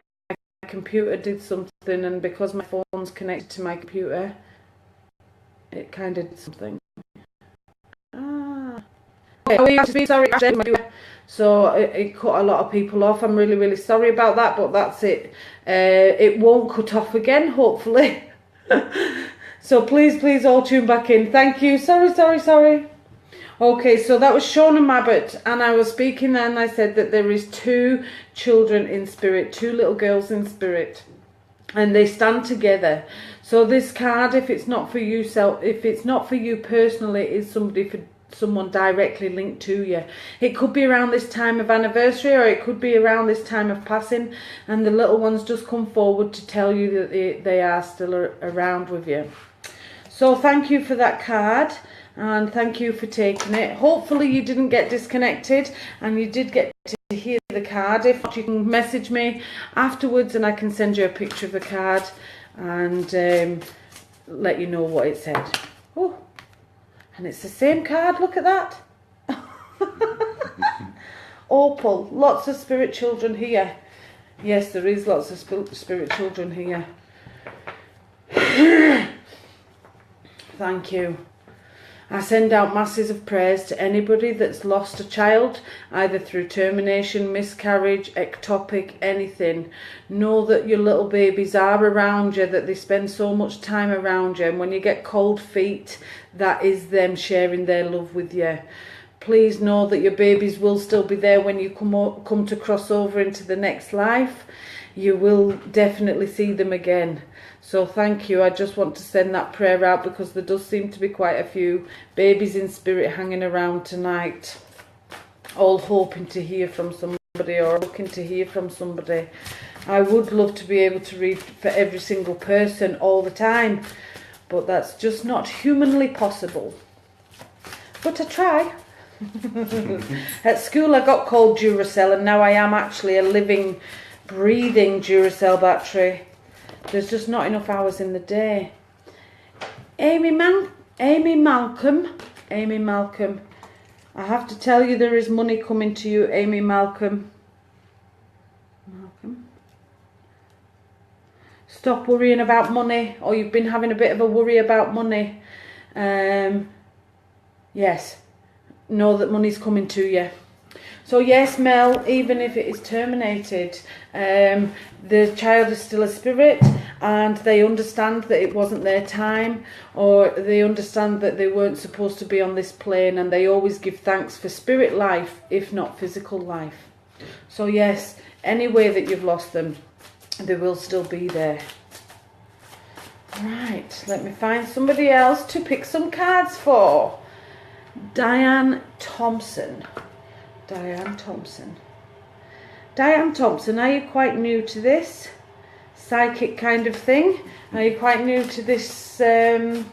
computer did something, and because my phone's connected to my computer, it kind of did something. Sorry, so it cut a lot of people off. I'm really, really sorry about that, but that's it. It won't cut off again, hopefully. So please all tune back in. Thank you. Sorry. Okay, so that was Shauna Mabbott, and I was speaking then, I said that there is 2 children in spirit, 2 little girls in spirit, and they stand together. So this card, if it's not for you, if it's not for you personally, is someone directly linked to you. It could be around this time of anniversary, or it could be around this time of passing, and the little ones just come forward to tell you that they are still around with you. So thank you for that card, and thank you for taking it. Hopefully you didn't get disconnected and you did get to hear the card. If not, you can message me afterwards and I can send you a picture of the card and let you know what it said. Oh, and it's the same card, look at that. Opal, lots of spirit children here. Yes, there is lots of spirit children here. Thank you. I send out masses of prayers to anybody that's lost a child, either through termination, miscarriage, ectopic, anything. Know that your little babies are around you, that they spend so much time around you, and when you get cold feet, that is them sharing their love with you. Please know that your babies will still be there when you come to cross over into the next life. You will definitely see them again. So thank you. I just want to send that prayer out because there does seem to be quite a few babies in spirit hanging around tonight, all hoping to hear from somebody or looking to hear from somebody. I would love to be able to read for every single person all the time, but that's just not humanly possible. But I try. At school I got called Duracell, and now I am actually a living, breathing Duracell battery. There's just not enough hours in the day. Amy Malcolm. I have to tell you, there is money coming to you, Amy Malcolm. Stop worrying about money, or you've been having a bit of a worry about money. Yes, know that money's coming to you. So yes, Mel, even if it is terminated, the child is still a spirit, and they understand that it wasn't their time, or they understand that they weren't supposed to be on this plane, and they always give thanks for spirit life, if not physical life. So yes, any way that you've lost them, they will still be there. Right, let me find somebody else to pick some cards for. Diane Thompson, are you quite new to this psychic kind of thing? Are you quite new to this, to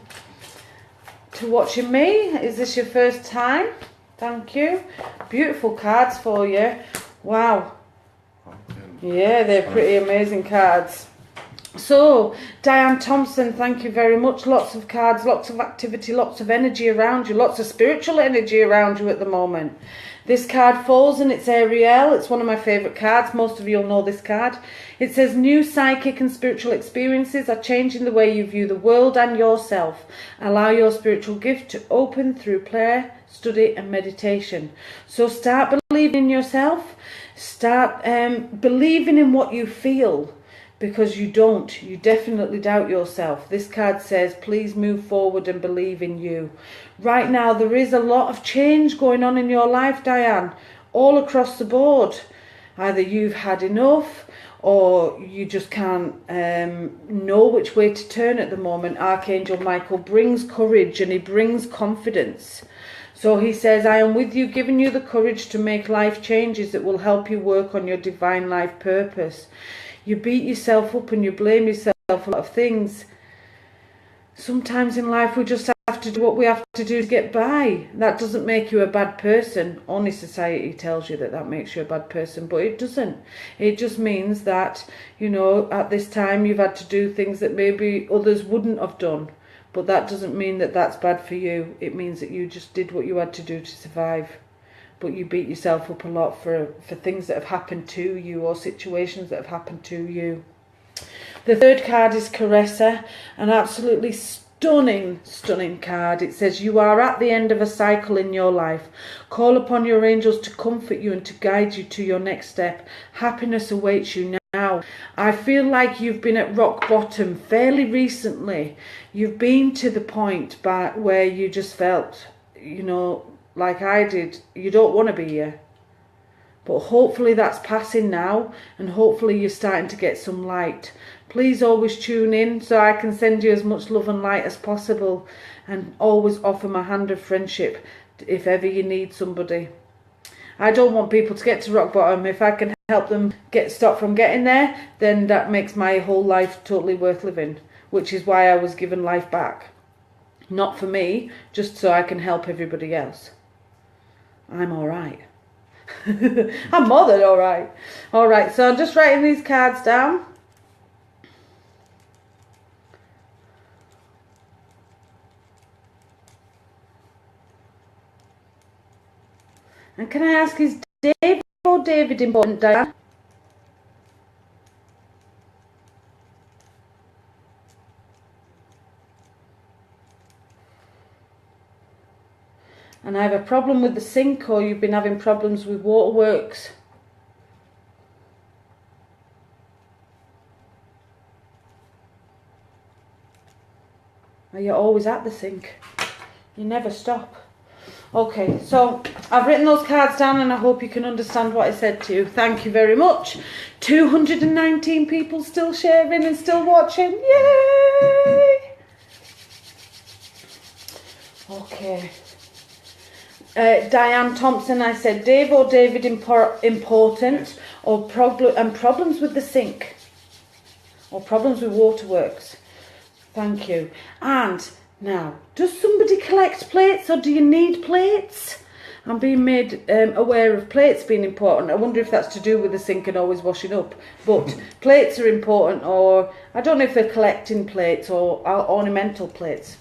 watching me? Is this your first time? Thank you. Beautiful cards for you. Wow. Yeah, they're pretty amazing cards. So, Diane Thompson, thank you very much. Lots of cards, lots of activity, lots of energy around you, lots of spiritual energy around you at the moment. This card falls and it's Ariel. It's one of my favourite cards. Most of you will know this card. It says, new psychic and spiritual experiences are changing the way you view the world and yourself. Allow your spiritual gift to open through prayer, study and meditation. So start believing in yourself. Start believing in what you feel. Because you don't. You definitely doubt yourself. This card says, please move forward and believe in you. Right now, there is a lot of change going on in your life, Diane, all across the board. Either you've had enough, or you just can't know which way to turn at the moment. Archangel Michael brings courage and he brings confidence. So he says, I am with you, giving you the courage to make life changes that will help you work on your divine life purpose. You beat yourself up and you blame yourself for a lot of things. Sometimes in life we just have to do what we have to do to get by. That doesn't make you a bad person. Only society tells you that that makes you a bad person, but it doesn't. It just means that, you know, at this time you've had to do things that maybe others wouldn't have done. But that doesn't mean that that's bad for you. It means that you just did what you had to do to survive. But you beat yourself up a lot for things that have happened to you or situations that have happened to you. The third card is Caressa, an absolutely stunning card. It says, you are at the end of a cycle in your life. Call upon your angels to comfort you and to guide you to your next step. Happiness awaits you now. I feel like you've been at rock bottom fairly recently. You've been to the point where you just felt, you know, like I did, you don't want to be here. But hopefully that's passing now, and hopefully you're starting to get some light. Please always tune in so I can send you as much love and light as possible, and always offer my hand of friendship if ever you need somebody. I don't want people to get to rock bottom. If I can help them stop from getting there, then that makes my whole life totally worth living, which is why I was given life back. Not for me, just so I can help everybody else. I'm all right. I'm more than all right. All right, so I'm just writing these cards down. And can I ask, is Dave or David important, Diane? and I have a problem with the sink, or you've been having problems with waterworks. Are you always at the sink? You never stop. Okay, so I've written those cards down and I hope you can understand what I said to you. Thank you very much. 219 people still sharing and still watching. Yay! Okay. Diane Thompson, I said Dave or David important, or problems with the sink, or problems with waterworks. Thank you. And now, does somebody collect plates, or do you need plates? I'm being made aware of plates being important. I wonder if that's to do with the sink and always washing up. But plates are important, or I don't know if they're collecting plates or ornamental plates.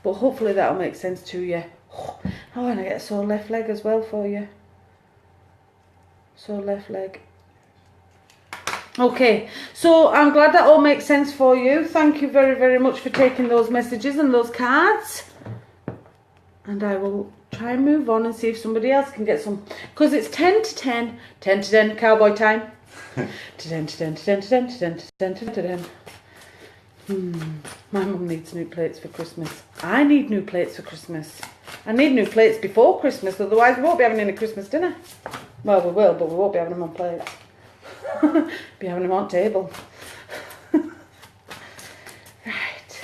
But hopefully that'll make sense to you. Oh, and I get a sore left leg as well for you. Sore left leg. Okay, so I'm glad that all makes sense for you. Thank you very, very much for taking those messages and those cards. And I will try and move on and see if somebody else can get some. Because it's 10 to 10. 10 to 10, cowboy time. 10 to 10 to 10 to 10 to 10 to 10 to 10 to 10. My mum needs new plates for Christmas. I need new plates for Christmas. I need new plates before Christmas, otherwise we won't be having any Christmas dinner. Well, we will, but we won't be having them on plates. Be having them on table. Right.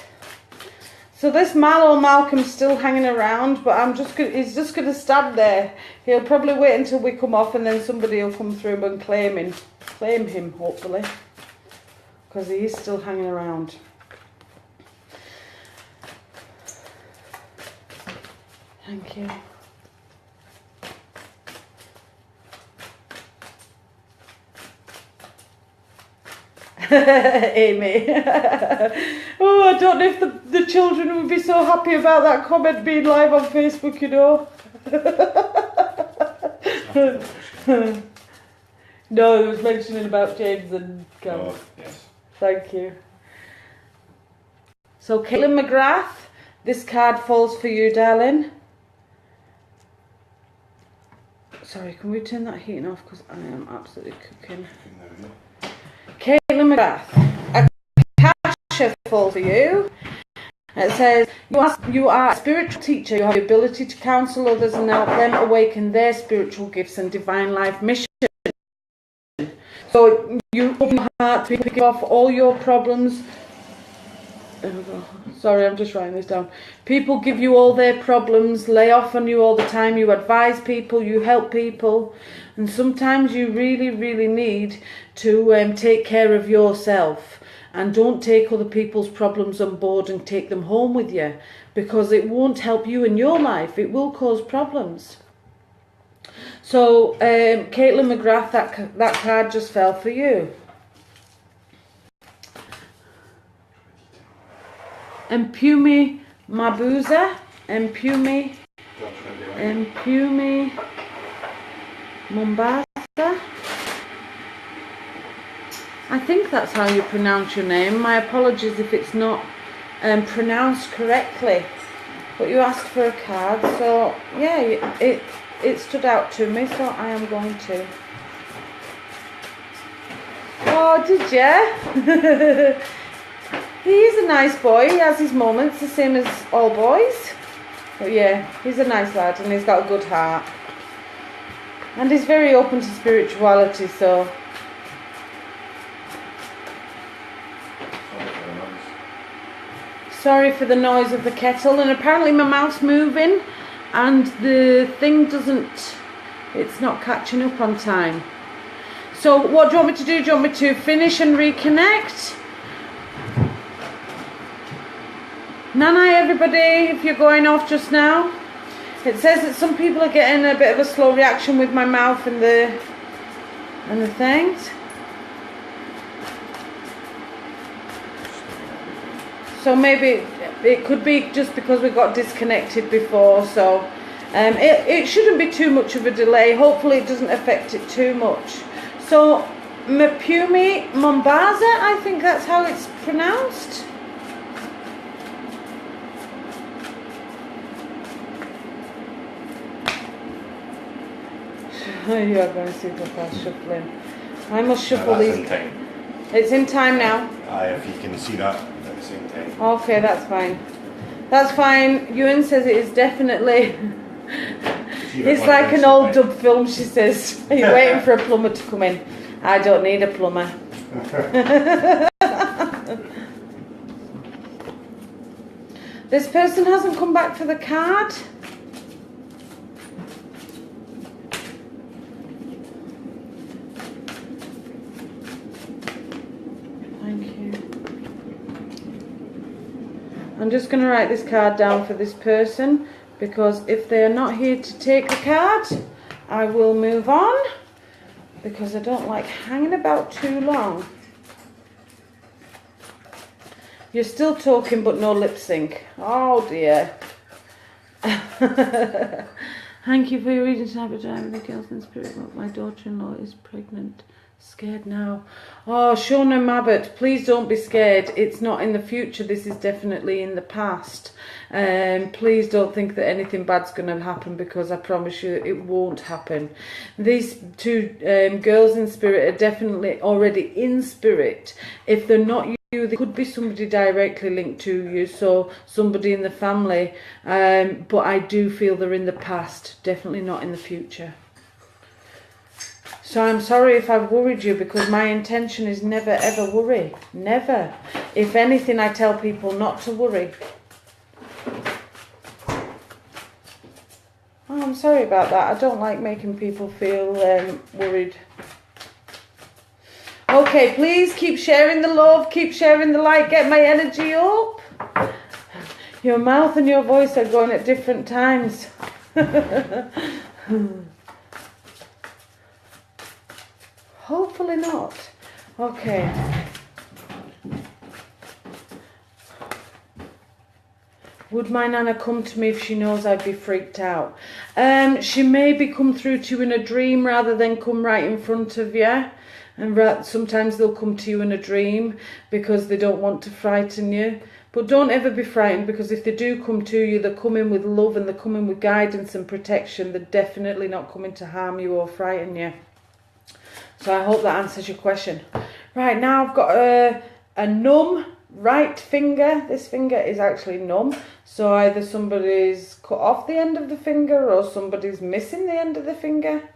So this Malcolm's still hanging around, but he's just gonna stand there. He'll probably wait until we come off, and then somebody will come through and claim him, hopefully, because he is still hanging around. Thank you. Amy. Oh, I don't know if the children would be so happy about that comment being live on Facebook, you know. No, it was mentioning about James and Cam. Oh, yes. Thank you. So, Caitlin McGrath, this card falls for you, darling. Sorry, can we turn that heating off, because I am absolutely cooking. Caitlin McGrath, a cash fall for you. It says, you are a spiritual teacher. You have the ability to counsel others and help them awaken their spiritual gifts and divine life mission. So you open your heart to pick off all your problems. Sorry, I'm just writing this down. People give you all their problems, lay off on you all the time. You advise people, you help people, and sometimes you really, really need to take care of yourself, and don't take other people's problems on board and take them home with you, because it won't help you in your life. It will cause problems. So, Caitlin McGrath, that card just fell for you. Empumi Mabuza, Empumi Mombasa. I think that's how you pronounce your name. My apologies if it's not pronounced correctly. But you asked for a card, so yeah, it stood out to me, so I am going to. Oh, did you? He is a nice boy. He has his moments, the same as all boys. But yeah, he's a nice lad and he's got a good heart. And he's very open to spirituality, so. Sorry for the noise of the kettle. And apparently my mouth's moving and the thing it's not catching up on time. So what do you want me to do? Do you want me to finish and reconnect? Nanai, everybody, if you're going off just now. It says that some people are getting a bit of a slow reaction with my mouth and the things. So maybe it could be just because we got disconnected before, so it shouldn't be too much of a delay. Hopefully it doesn't affect it too much. So Mapumi Mombasa, I think that's how it's pronounced. You are going super fast shuffling. I must shuffle That's these. in time. It's in time now. If you can see that at the same time. Okay, that's fine. That's fine. Ewan says it is definitely. It's like an old dub film, she says. Are you waiting for a plumber to come in? I don't need a plumber. This person hasn't come back for the card. Thank you. I'm just going to write this card down for this person, because if they are not here to take the card, I will move on, because I don't like hanging about too long. You're still talking but no lip sync. Oh dear. Thank you for your reading tonight, but I'm the girls in spirit. My daughter-in-law is pregnant. Scared now. Oh, Shauna Mabbott, please don't be scared. It's not in the future. This is definitely in the past. Please don't think that anything bad's going to happen, because I promise you it won't happen. These two girls in spirit are definitely already in spirit. If they're not you, there could be somebody directly linked to you, so somebody in the family. But I do feel they're in the past, definitely not in the future. So I'm sorry if I've worried you, because my intention is never ever worry. Never. If anything, I tell people not to worry. Oh, I'm sorry about that. I don't like making people feel worried. Okay, please keep sharing the love, keep sharing the light, get my energy up. Your mouth and your voice are going at different times. Hopefully not. Okay. Would my Nana come to me if she knows I'd be freaked out? She maybe come through to you in a dream rather than come right in front of you. And sometimes they'll come to you in a dream because they don't want to frighten you. But don't ever be frightened, because if they do come to you, they're coming with love and they're coming with guidance and protection. They're definitely not coming to harm you or frighten you. So I hope that answers your question. Right, now I've got a numb right finger. This finger is actually numb. So either somebody's cut off the end of the finger or somebody's missing the end of the finger.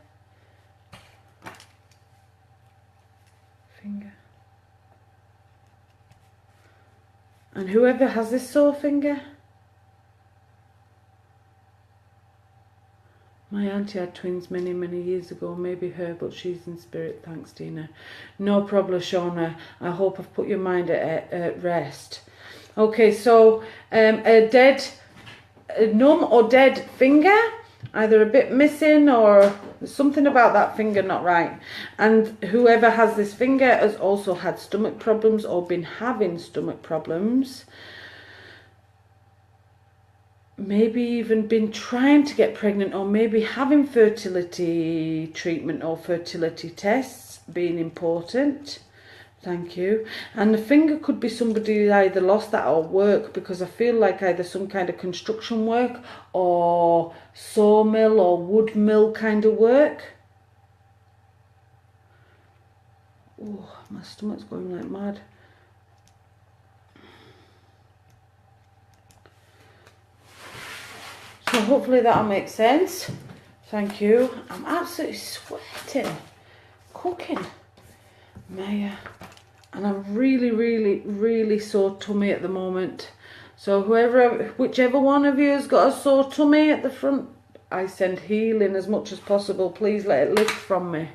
And whoever has this sore finger, my auntie had twins many years ago, maybe her, but she's in spirit. Thanks, Deena. No problem, Shauna. I hope I've put your mind at rest. Okay, so a numb or dead finger, either a bit missing or something about that finger not right. And whoever has this finger has also had stomach problems or been having stomach problems. Maybe even been trying to get pregnant, or maybe having fertility treatment or fertility tests being important. Thank you. And the finger could be somebody who either lost that or work, because I feel like either some kind of construction work or sawmill or wood mill kind of work. Oh, my stomach's going like mad. So hopefully that'll make sense. Thank you. I'm absolutely sweating, cooking. Maya. And I'm really sore tummy at the moment. So whichever one of you has got a sore tummy at the front, I send healing as much as possible. Please let it lift from me.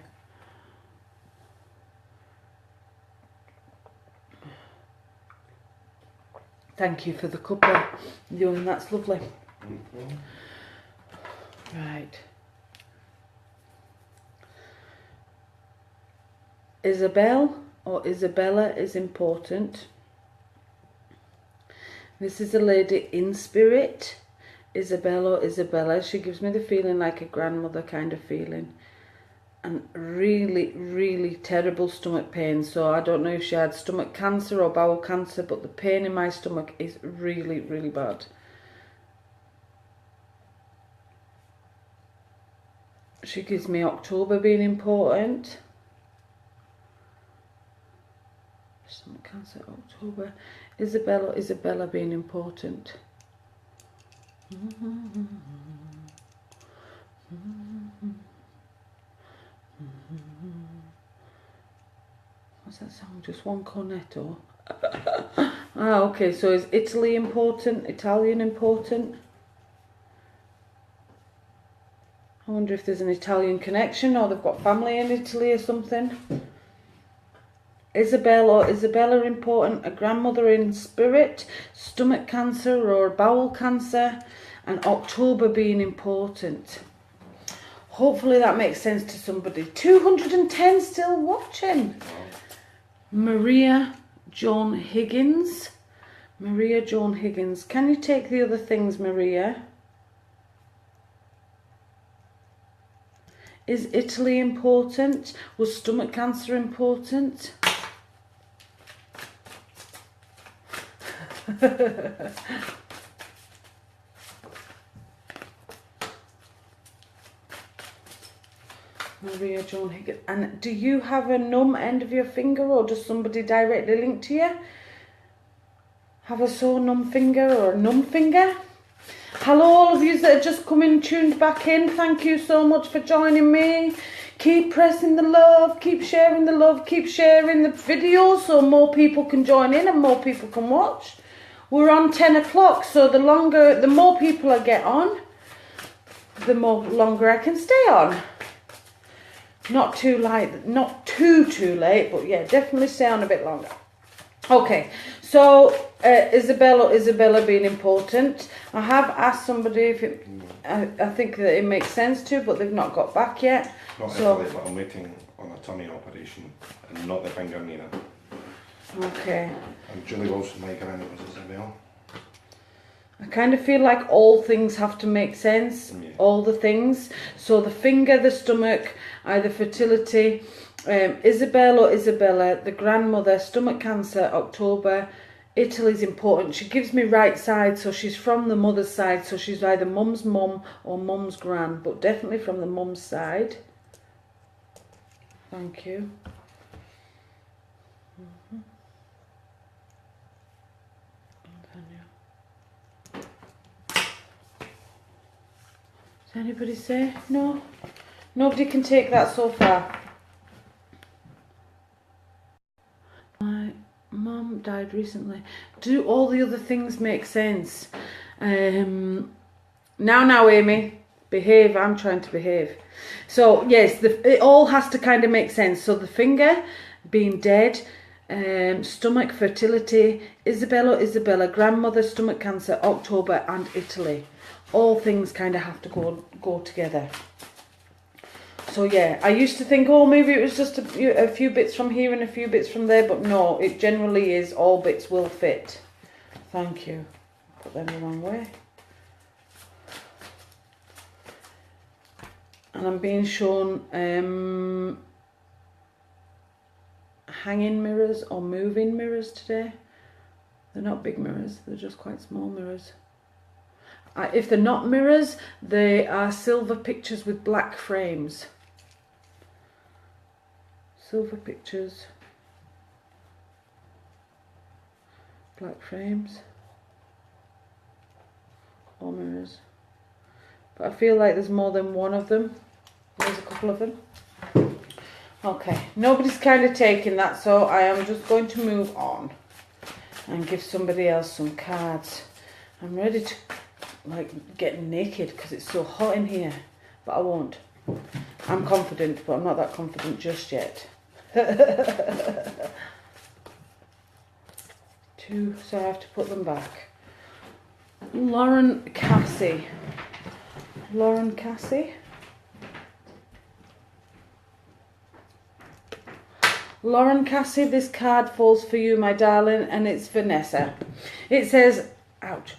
Thank you for the cuppa, Young, that's lovely. Right. Isabel or Isabella is important. This is a lady in spirit. Isabel or Isabella. She gives me the feeling like a grandmother kind of feeling. And really terrible stomach pain. So I don't know if she had stomach cancer or bowel cancer, but the pain in my stomach is really bad. She gives me October being important. Stomach cancer, October. Isabella being important. What's that song? Just one cornetto. Ah, okay, so is Italy important? Italian important? I wonder if there's an Italian connection or they've got family in Italy or something. Isabella important? A grandmother in spirit? Stomach cancer or bowel cancer? And October being important. Hopefully that makes sense to somebody. 210 still watching. Maria Joan Higgins. Maria Joan Higgins. Can you take the other things, Maria? Is Italy important? Was stomach cancer important? Maria Joan Higgins. And do you have a numb end of your finger, or does somebody directly link to you? Have a sore numb finger or a numb finger? Hello all of you that are just coming tuned back in. Thank you so much for joining me. Keep pressing the love, keep sharing the love, keep sharing the videos so more people can join in and more people can watch. We're on 10 o'clock, so the more people I get on, the longer I can stay on. Not too late, not too late, but yeah, definitely stay on a bit longer. Okay, so Isabella being important. I have asked somebody if it, I think that it makes sense to, but they've not got back yet. Not so, Italy, but I'm waiting on a tummy operation and not the finger neither. Okay. And Julie Wilson, my granny was Isabel. I kind of feel like all things have to make sense, Yeah. all the things. So the finger, the stomach, either fertility, Isabella, the grandmother, stomach cancer, October, Italy's important. She gives me right side, so she's from the mother's side, so she's either mum's mum or mum's gran, but definitely from the mum's side. Thank you. Does anybody say no? Nobody can take that so far. My mum died recently. Do all the other things make sense? Now, Amy, behave. I'm trying to behave. So yes, it all has to kind of make sense. So the finger being dead, stomach, fertility, Isabella, grandmother, stomach cancer, October, and Italy. All things kind of have to go together. So yeah, I used to think, oh, maybe it was just a few bits from here and a few bits from there, but no, it generally is, all bits will fit. Thank you. Put them the wrong way. And I'm being shown hanging mirrors or moving mirrors today. They're not big mirrors, they're just quite small mirrors. If they're not mirrors, they are silver pictures with black frames. Silver pictures, black frames, or mirrors. But I feel like there's more than one of them. There's a couple of them. Okay, nobody's kind of taking that, so I am just going to move on and give somebody else some cards. I'm ready to get naked because it's so hot in here, but I won't. I'm confident, but I'm not that confident just yet. Two, so I have to put them back. Lauren Cassie. Lauren Cassie. Lauren Cassie, this card falls for you, my darling, and it's Vanessa. It says, ouch.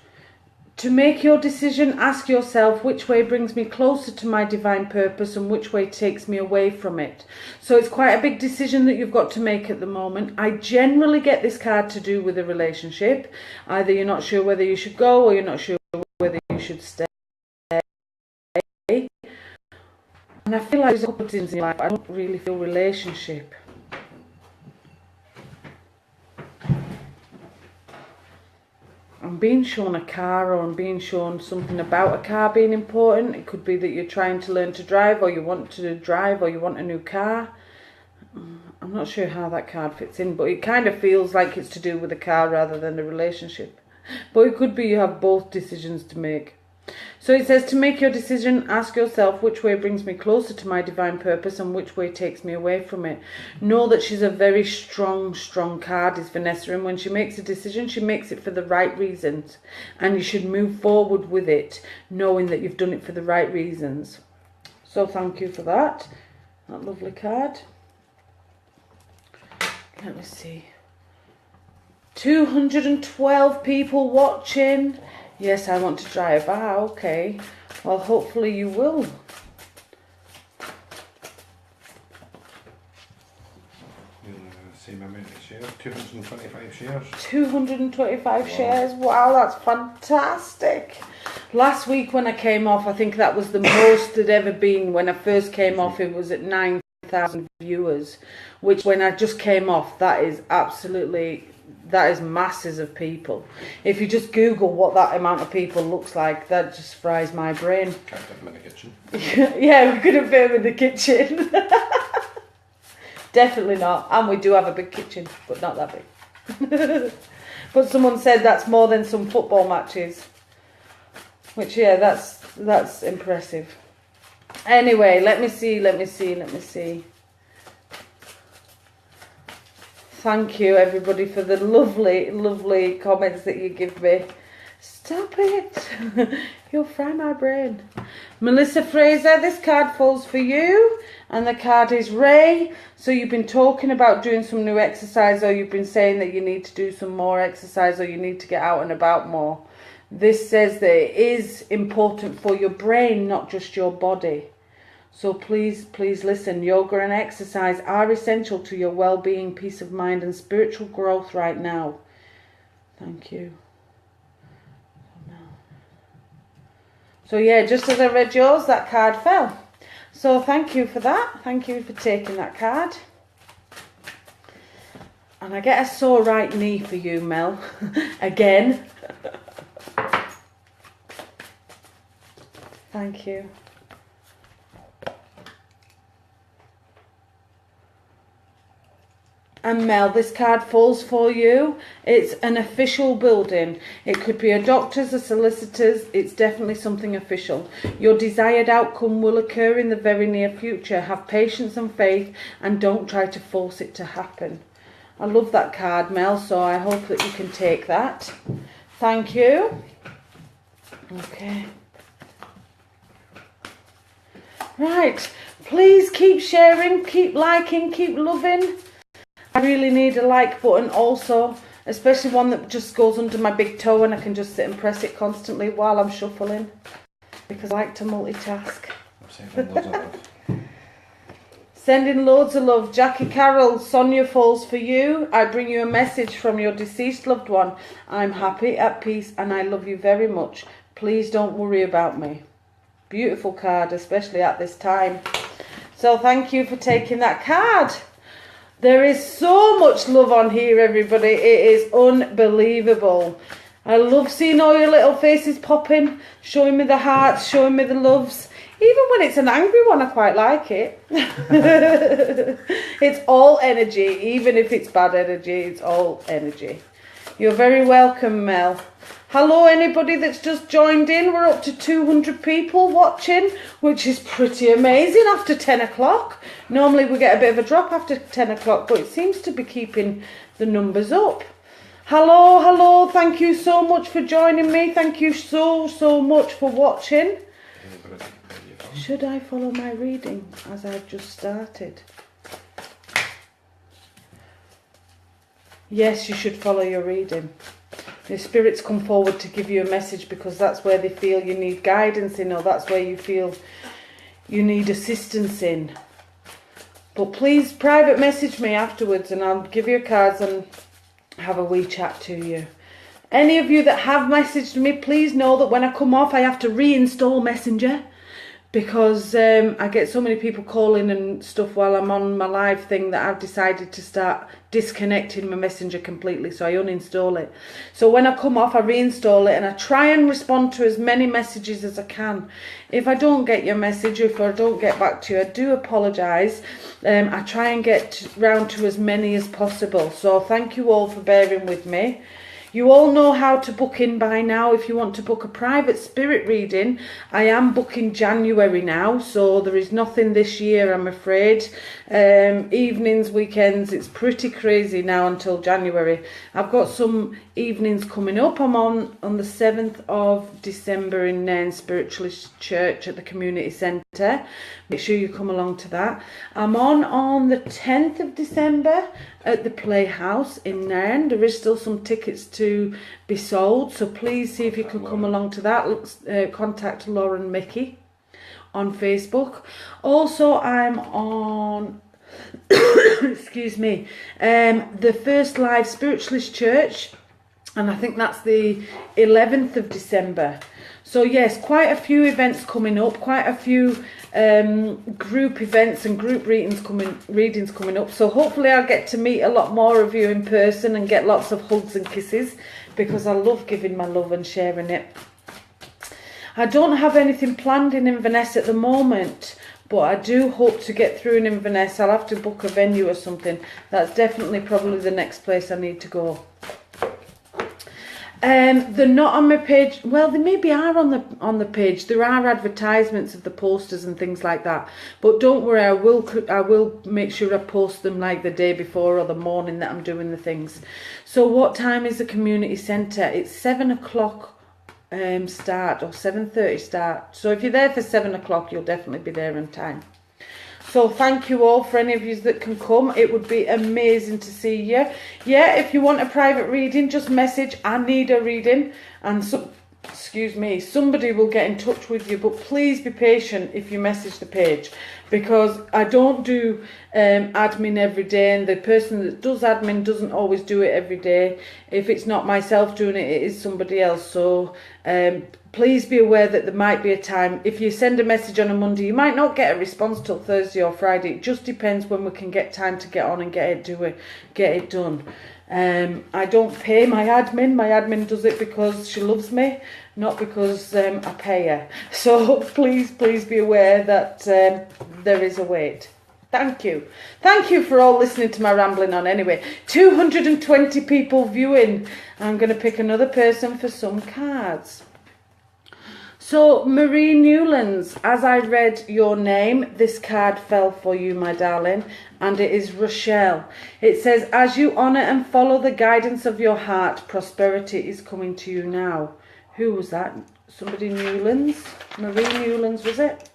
To make your decision, ask yourself which way brings me closer to my divine purpose and which way takes me away from it. So it's quite a big decision that you've got to make at the moment. I generally get this card to do with a relationship. Either you're not sure whether you should go or you're not sure whether you should stay. And And I feel like there's a couple of things in your life, but I don't really feel relationship. I'm being shown a car, or I'm being shown something about a car being important. It could be that you're trying to learn to drive, or you want to drive, or you want a new car. I'm not sure how that card fits in, but it kind of feels like it's to do with a car rather than a relationship. But it could be you have both decisions to make. So it says, to make your decision, ask yourself which way brings me closer to my divine purpose and which way takes me away from it. Know that she's a very strong card, is Vanessa, and when she makes a decision, she makes it for the right reasons. And you should move forward with it, knowing that you've done it for the right reasons. So thank you for that lovely card. Let me see. 212 people watching. Yes, I want to drive. Okay. Well, hopefully you will. Same amount of shares, 225 shares. 225 shares. Wow, that's fantastic. Last week when I came off, I think that was the most there'd ever been. When I first came off, it was at 9,000 viewers, which when I just came off, that is masses of people. If you just Google what that amount of people looks like, that just fries my brain. Can't fit them in the kitchen. Yeah, we couldn't fit them in the kitchen. Definitely not. And we do have a big kitchen, but not that big. But someone said that's more than some football matches. Which, yeah, that's impressive. Anyway, let me see. Thank you, everybody, for the lovely comments that you give me. Stop it. You'll fry my brain. Melissa Fraser, this card falls for you. And the card is Ray. So you've been talking about doing some new exercise, or you've been saying that you need to do some more exercise, or you need to get out and about more. This says that it is important for your brain, not just your body. So please listen. Yoga and exercise are essential to your well-being, peace of mind and spiritual growth right now. Thank you. So yeah, just as I read yours, that card fell. So thank you for that. Thank you for taking that card. And I get a sore right knee for you, Mel. Again. Thank you. And Mel, this card falls for you. It's an official building. It could be a doctor's, a solicitor's. It's definitely something official. Your desired outcome will occur in the very near future. Have patience and faith, and don't try to force it to happen. I love that card, Mel, so I hope that you can take that. Thank you. Okay. Right. Please keep sharing, keep liking, keep loving. I really need a like button also, especially one that just goes under my big toe and I can just sit and press it constantly while I'm shuffling, because I like to multitask. Sending loads of love. Jackie Carroll, Sonia falls for you. I bring you a message from your deceased loved one. I'm happy, at peace, and I love you very much. Please don't worry about me. Beautiful card, especially at this time. So thank you for taking that card. There is so much love on here, everybody. It is unbelievable. I love seeing all your little faces popping, showing me the hearts, showing me the loves. Even when it's an angry one, I quite like it. It's all energy. Even if it's bad energy, it's all energy. You're very welcome, Mel. Hello, anybody that's just joined in. We're up to 200 people watching, which is pretty amazing after 10 o'clock. Normally we get a bit of a drop after 10 o'clock, but it seems to be keeping the numbers up. Hello. Thank you so much for joining me. Thank you so much for watching. Should I follow my reading as I've just started? Yes, you should follow your reading. Your spirits come forward to give you a message because that's where they feel you need guidance in, or that's where you feel you need assistance in. But please private message me afterwards and I'll give you cards and have a wee chat to you. Any of you that have messaged me, please know that when I come off I have to reinstall Messenger because I get so many people calling and stuff while I'm on my live thing that I've decided to start disconnecting my messenger completely, so I uninstall it. So when I come off, I reinstall it and I try and respond to as many messages as I can. If I don't get your message, or if I don't get back to you, I do apologise. I try and get round to as many as possible, so thank you all for bearing with me. You all know how to book in by now. If you want to book a private spirit reading, I am booking January now, so there is nothing this year, I'm afraid. Evenings, weekends, it's pretty crazy now until January. I've got some evenings coming up. I'm on the 7th of December in Nairn Spiritualist Church at the community centre. Make sure you come along to that. I'm on the 10th of December at the Playhouse in Nairn. There is still some tickets to be sold, so please see if you can come along to that. Contact Lauren Mickey on Facebook. Also, I'm on excuse me, the First Live Spiritualist Church, and I think that's the 11th of December. So yes, quite a few events coming up, quite a few group events and group readings coming up. So hopefully I'll get to meet a lot more of you in person and get lots of hugs and kisses, because I love giving my love and sharing it. I don't have anything planned in Inverness at the moment, but I do hope to get through in Inverness. I'll have to book a venue or something. That's definitely probably the next place I need to go. They're not on my page. Well, they maybe are on the page. There are advertisements of the posters and things like that. But don't worry, I will make sure I post them like the day before or the morning that I'm doing the things. So what time is the community centre? It's 7 o'clock start, or 7:30 start. So if you're there for 7 o'clock, you'll definitely be there in time. So thank you all for any of you that can come. It would be amazing to see you. Yeah, if you want a private reading, just message, I need a reading, and somebody will get in touch with you. But please be patient if you message the page, because I don't do admin every day, and the person that does admin doesn't always do it every day. If it's not myself doing it, it is somebody else. So please be aware that there might be a time. If you send a message on a Monday, you might not get a response till Thursday or Friday. It just depends when we can get time to get on and get it done. I don't pay my admin. My admin does it because she loves me, not because I pay her. So please be aware that there is a wait. Thank you. Thank you for all listening to my rambling on. Anyway, 220 people viewing. I'm going to pick another person for some cards. So, Marie Newlands, as I read your name, this card fell for you, my darling, and it is Rochelle. It says, as you honour and follow the guidance of your heart, prosperity is coming to you now. Who was that? Somebody Newlands? Marie Newlands, was it?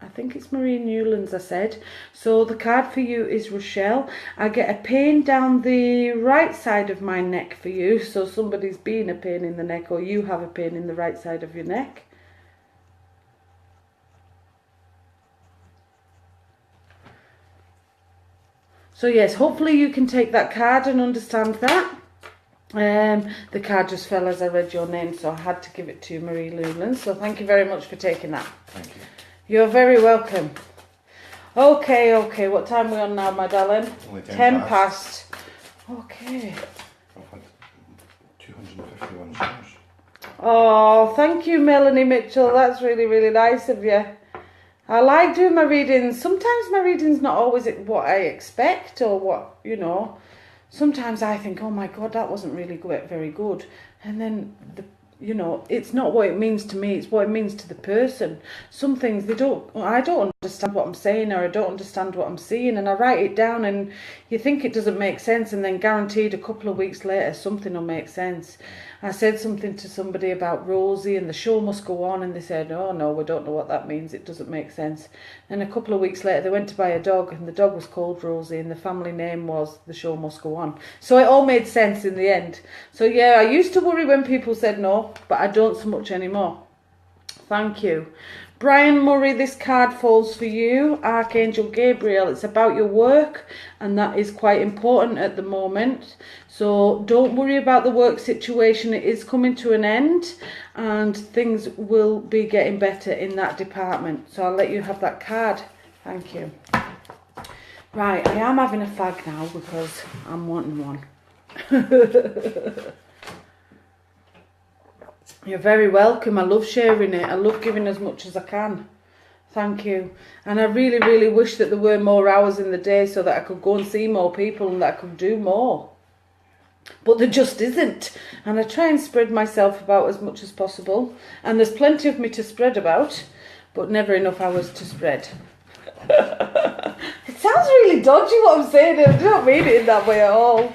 I think it's Marie Newlands, I said. So the card for you is Rochelle. I get a pain down the right side of my neck for you. So somebody's been a pain in the neck, or you have a pain in the right side of your neck. So yes, hopefully you can take that card and understand that. The card just fell as I read your name, so I had to give it to Marie Newlands. So thank you very much for taking that. Thank you. You're very welcome. Okay, what time are we on now, my darling? Only 10 past. Okay. I've had 251 stars. Oh, thank you, Melanie Mitchell. That's really, really nice of you. I like doing my readings. Sometimes my reading's not always what I expect, or what, you know. Sometimes I think, oh my God, that wasn't really very good. And then you know, it's not what it means to me, it's what it means to the person. Some things I don't understand what I'm saying, or I don't understand what I'm seeing, and I write it down and you think it doesn't make sense, and then guaranteed a couple of weeks later something will make sense. I said something to somebody about Rosie and the show must go on, and they said, oh no, we don't know what that means, it doesn't make sense. And a couple of weeks later they went to buy a dog, and the dog was called Rosie, and the family name was the show must go on. So it all made sense in the end. So yeah, I used to worry when people said no, but I don't so much anymore. Thank you. Brian Murray, this card falls for you. Archangel Gabriel, it's about your work, and that is quite important at the moment. So don't worry about the work situation. It is coming to an end, and things will be getting better in that department. So I'll let you have that card. Thank you. Right, I am having a fag now because I'm wanting one. You're very welcome. I love sharing it. I love giving as much as I can. Thank you. And I really, really wish that there were more hours in the day so that I could go and see more people and that I could do more. But there just isn't. And I try and spread myself about as much as possible. And there's plenty of me to spread about, but never enough hours to spread. It sounds really dodgy what I'm saying. I don't mean it in that way at all.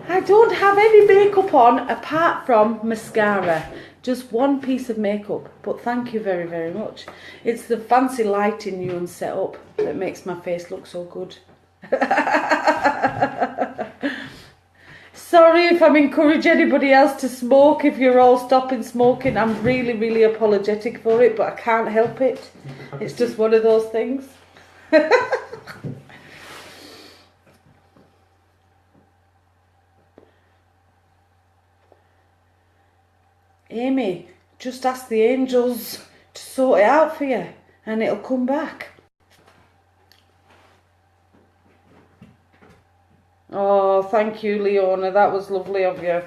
I don't have any makeup on apart from mascara. Just one piece of makeup. But thank you very, very much. It's the fancy lighting you set up that makes my face look so good. Sorry if I'm encouraging anybody else to smoke. If you're all stopping smoking, I'm really, really apologetic for it, but I can't help it. It's just one of those things. Amy, just ask the angels to sort it out for you and it'll come back. Oh, thank you, Leona. That was lovely of you.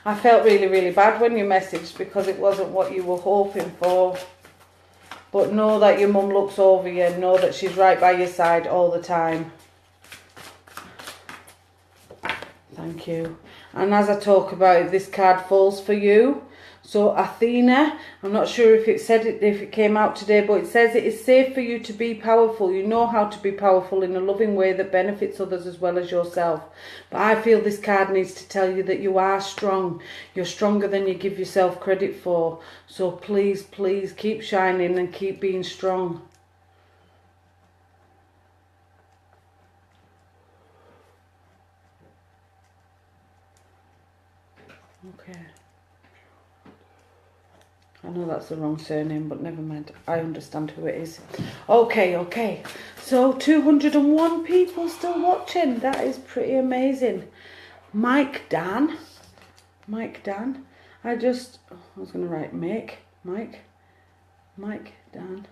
I felt really, really bad when you messaged because it wasn't what you were hoping for. But know that your mum looks over you and know that she's right by your side all the time. Thank you. And as I talk about it, this card falls for you. So Athena, I'm not sure if it said it, if it came out today, but it says it is safe for you to be powerful. You know how to be powerful in a loving way that benefits others as well as yourself. But I feel this card needs to tell you that you are strong. You're stronger than you give yourself credit for. So please, please keep shining and keep being strong. Okay. I know that's the wrong surname, but never mind. I understand who it is. Okay, okay. So 201 people still watching. That is pretty amazing. Mike Dan. I was going to write Mike Dan.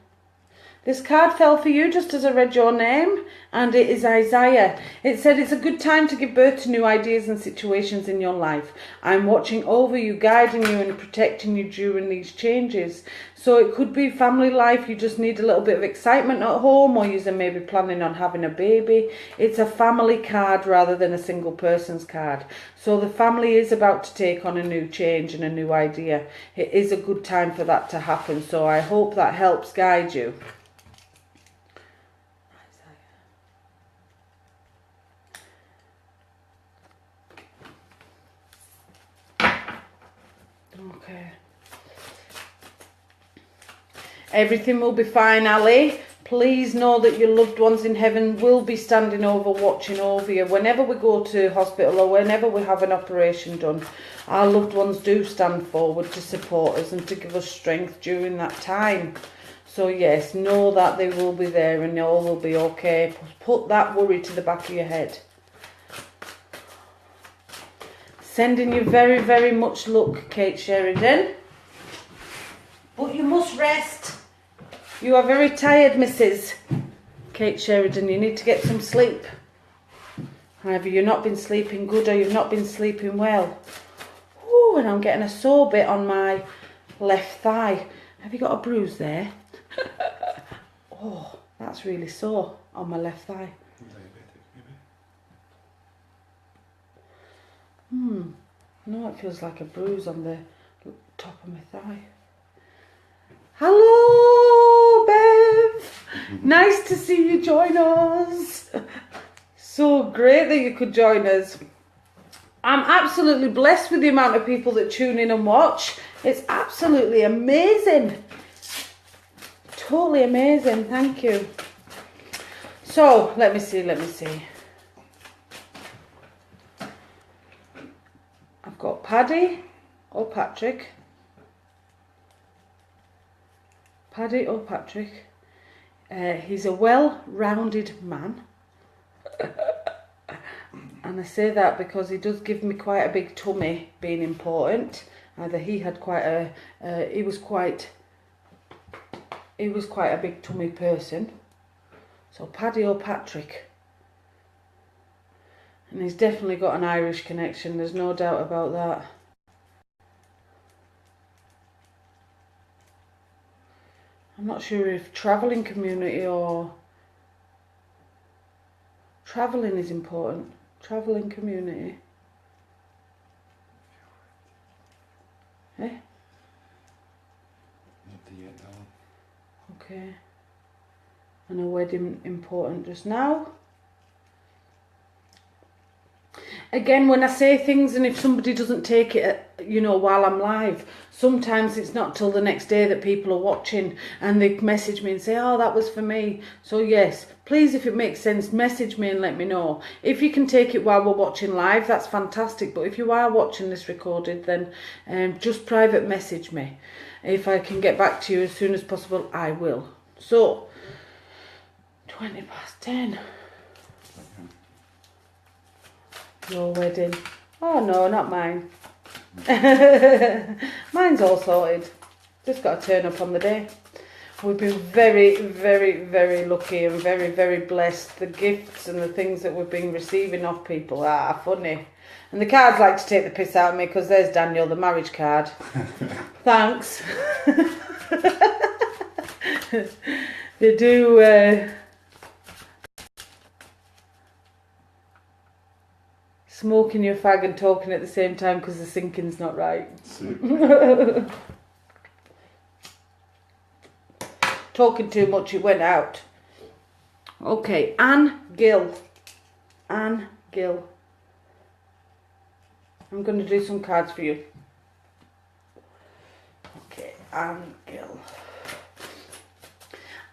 This card fell for you just as I read your name, and it is Isaiah. It said it's a good time to give birth to new ideas and situations in your life. I'm watching over you, guiding you and protecting you during these changes. So it could be family life, you just need a little bit of excitement at home, or you're maybe planning on having a baby. It's a family card rather than a single person's card. So the family is about to take on a new change and a new idea. It is a good time for that to happen, so I hope that helps guide you. Okay. Everything will be fine, Ali. Please know that your loved ones in heaven will be standing over, watching over you. Whenever we go to hospital or whenever we have an operation done, our loved ones do stand forward to support us and to give us strength during that time. So yes, know that they will be there and all will be okay. Put that worry to the back of your head. Sending you very, very much luck, Kate Sheridan. But you must rest. You are very tired, Mrs. Kate Sheridan. You need to get some sleep. Either you've not been sleeping good or you've not been sleeping well. Ooh, and I'm getting a sore bit on my left thigh. Have you got a bruise there? Oh, that's really sore on my left thigh. No, it feels like a bruise on the top of my thigh. Hello, Bev. Nice to see you join us. So great that you could join us. I'm absolutely blessed with the amount of people that tune in and watch. It's absolutely amazing. Totally amazing. Thank you. So, let me see. got Paddy or Patrick. Paddy or Patrick. He's a well-rounded man. And I say that because he does give me quite a big tummy, being important. Either he had quite he was quite a big tummy person. So Paddy or Patrick. And he's definitely got an Irish connection, there's no doubt about that. I'm not sure if travelling community or... Travelling is important. Travelling community. Eh? Not yet, no. Okay. And a wedding important just now. Again, when I say things and if somebody doesn't take it, you know, while I'm live, sometimes it's not till the next day that people are watching and they message me and say, oh, that was for me. So yes, please, if it makes sense, message me and let me know. If you can take it while we're watching live, that's fantastic. But if you are watching this recorded, then just private message me. If I can get back to you as soon as possible, I will. So, 10:20. Your wedding. Oh no, not mine. Mine's all sorted. Just got to turn up on the day. We've been very, very, very lucky and very, very blessed. The gifts and the things that we've been receiving off people are funny. And the cards like to take the piss out of me because there's Daniel, the marriage card. Thanks. They do... Smoking your fag and talking at the same time because the sinking's not right. Talking too much, it went out. Okay, Anne Gill. Anne Gill. I'm going to do some cards for you. Okay, Anne Gill.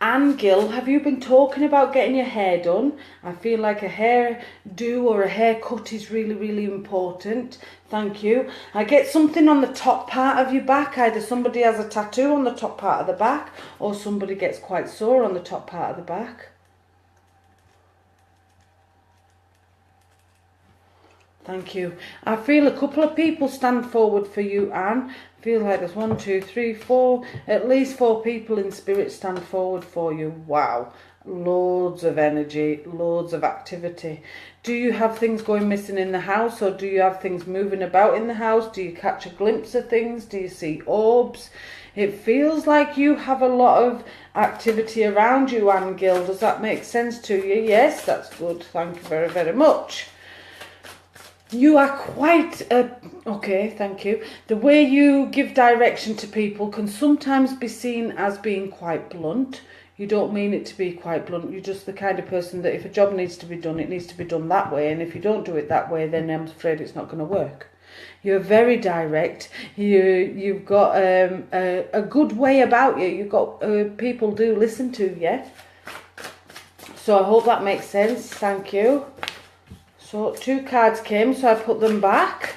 Anne Gill, have you been talking about getting your hair done? I feel like a hair do or a haircut is really, really important. Thank you. I get something on the top part of your back. Either somebody has a tattoo on the top part of the back or somebody gets quite sore on the top part of the back. Thank you. I feel a couple of people stand forward for you, Anne. I feel like there's 1, 2, 3, 4, at least 4 people in spirit stand forward for you. Wow. Loads of energy, loads of activity. Do you have things going missing in the house, or do you have things moving about in the house? Do you catch a glimpse of things? Do you see orbs? It feels like you have a lot of activity around you, Anne Gill. Does that make sense to you? Yes, that's good. Thank you very, very much. You are quite okay, thank you. The way you give direction to people can sometimes be seen as being quite blunt. You don't mean it to be quite blunt. You're just the kind of person that if a job needs to be done, it needs to be done that way. And if you don't do it that way, then I'm afraid it's not going to work. You're very direct. You've got a good way about you. You've got people do listen to you. So I hope that makes sense. Thank you. So 2 cards came, so I put them back.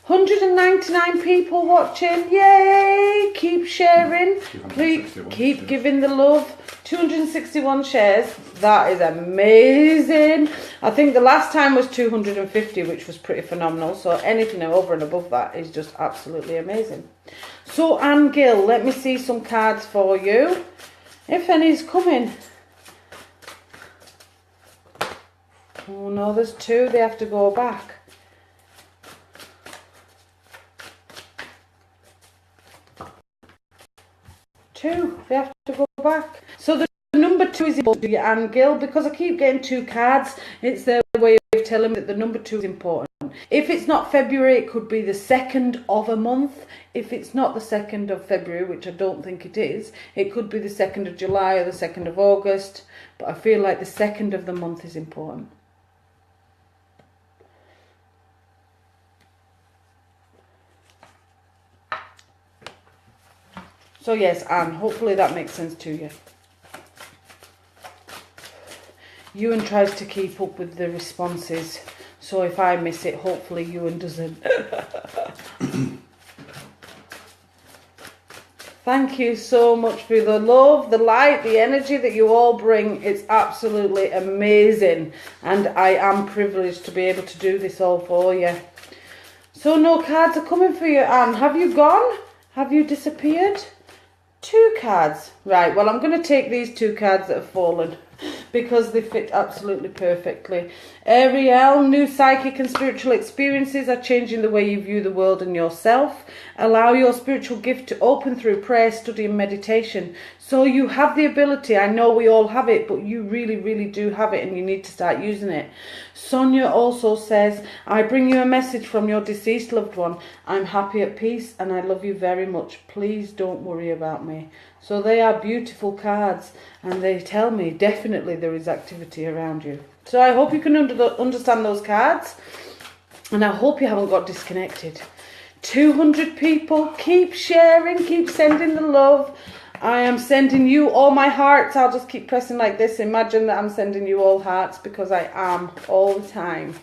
199 people watching. Yay! Keep sharing. Please keep giving the love. 261 shares. That is amazing. I think the last time was 250, which was pretty phenomenal. So anything over and above that is just absolutely amazing. So Anne Gill, let me see some cards for you. If any's coming. Oh no, there's 2. They have to go back. Two. They have to go back. So the number 2 is important to you, Anne Gill, because I keep getting 2 cards. It's their way of telling me that the number 2 is important. If it's not February, it could be the 2nd of a month. If it's not the 2nd of February, which I don't think it is, it could be the 2nd of July or the 2nd of August. But I feel like the 2nd of the month is important. So yes, Anne, hopefully that makes sense to you. Ewan tries to keep up with the responses. So if I miss it, hopefully Ewan doesn't. Thank you so much for the love, the light, the energy that you all bring. It's absolutely amazing. And I am privileged to be able to do this all for you. So no cards are coming for you, Anne. Have you gone? Have you disappeared? 2 cards. Right, well, I'm going to take these 2 cards that have fallen because they fit absolutely perfectly. Ariel, new psychic and spiritual experiences are changing the way you view the world and yourself. Allow your spiritual gift to open through prayer, study and meditation. So you have the ability, I know we all have it, but you really, really do have it and you need to start using it. Sonia also says, I bring you a message from your deceased loved one. I'm happy at peace and I love you very much. Please don't worry about me. So they are beautiful cards and they tell me definitely there is activity around you. So I hope you can understand those cards and I hope you haven't got disconnected. 200 people, keep sharing, keep sending the love. I am sending you all my hearts. I'll just keep pressing like this. Imagine that I'm sending you all hearts because I am all the time.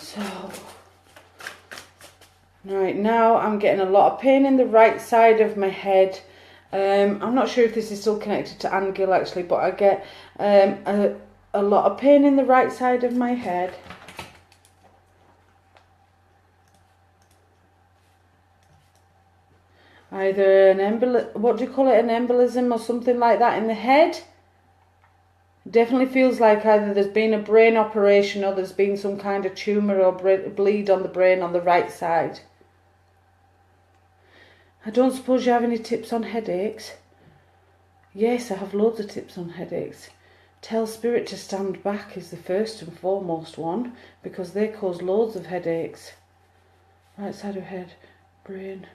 So, right now I'm getting a lot of pain in the right side of my head. I'm not sure if this is still connected to Anne Gill actually, but I get a lot of pain in the right side of my head. Either an what do you call it, an embolism or something like that in the head. Definitely feels like either there's been a brain operation or there's been some kind of tumour or bleed on the brain on the right side. I don't suppose you have any tips on headaches? Yes, I have loads of tips on headaches. Tell Spirit to stand back is the first and foremost one because they cause loads of headaches. Right side of head, brain.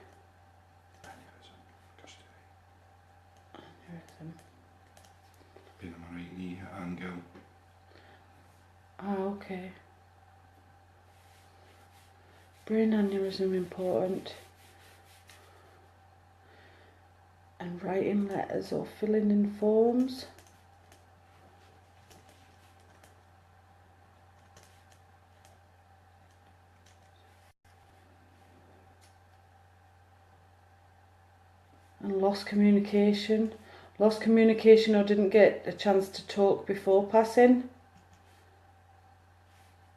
Pain on my right knee, angle. Ah, okay. Brain aneurysm important. And writing letters or filling in forms. And lost communication. Lost communication or didn't get a chance to talk before passing.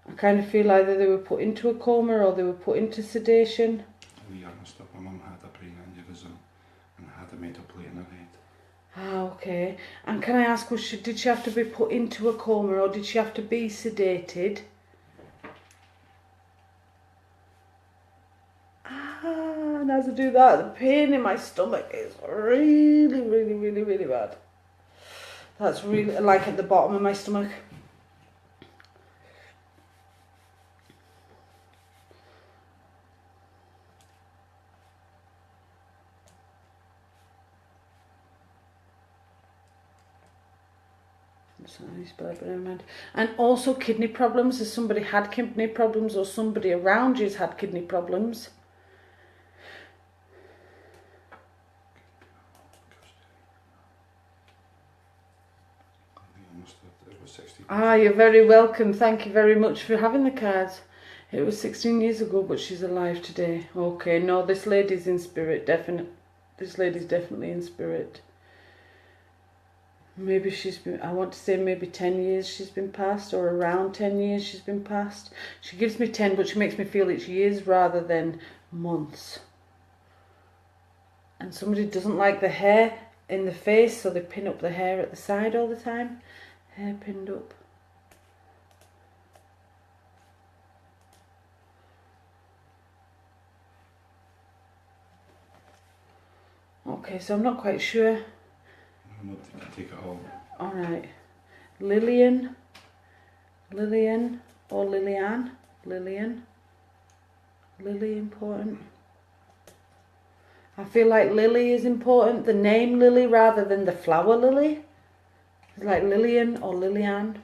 I kind of feel either they were put into a coma or they were put into sedation. A wee honest up, my mum had a brain aneurysm and had a metal plate in her head. Ah, okay. And can I ask, did she have to be put into a coma or did she have to be sedated? And as I do that, the pain in my stomach is really, really, really, really bad. That's really, like at the bottom of my stomach. And also kidney problems. Has somebody had kidney problems or somebody around you's had kidney problems? Ah, you're very welcome. Thank you very much for having the cards. It was 16 years ago, but she's alive today. Okay, no, this lady's in spirit, this lady's definitely in spirit. Maybe she's been, I want to say maybe 10 years she's been passed, or around 10 years she's been passed. She gives me 10, but she makes me feel it's years rather than months. And somebody doesn't like the hair in the face, so they pin up the hair at the side all the time. Hair pinned up. Okay, so I'm not quite sure. No, you can take it all. Alright. Lillian or Lillian? Lillian. Lily important. I feel like Lily is important. The name Lily rather than the flower Lily. It's like Lillian or Lillian.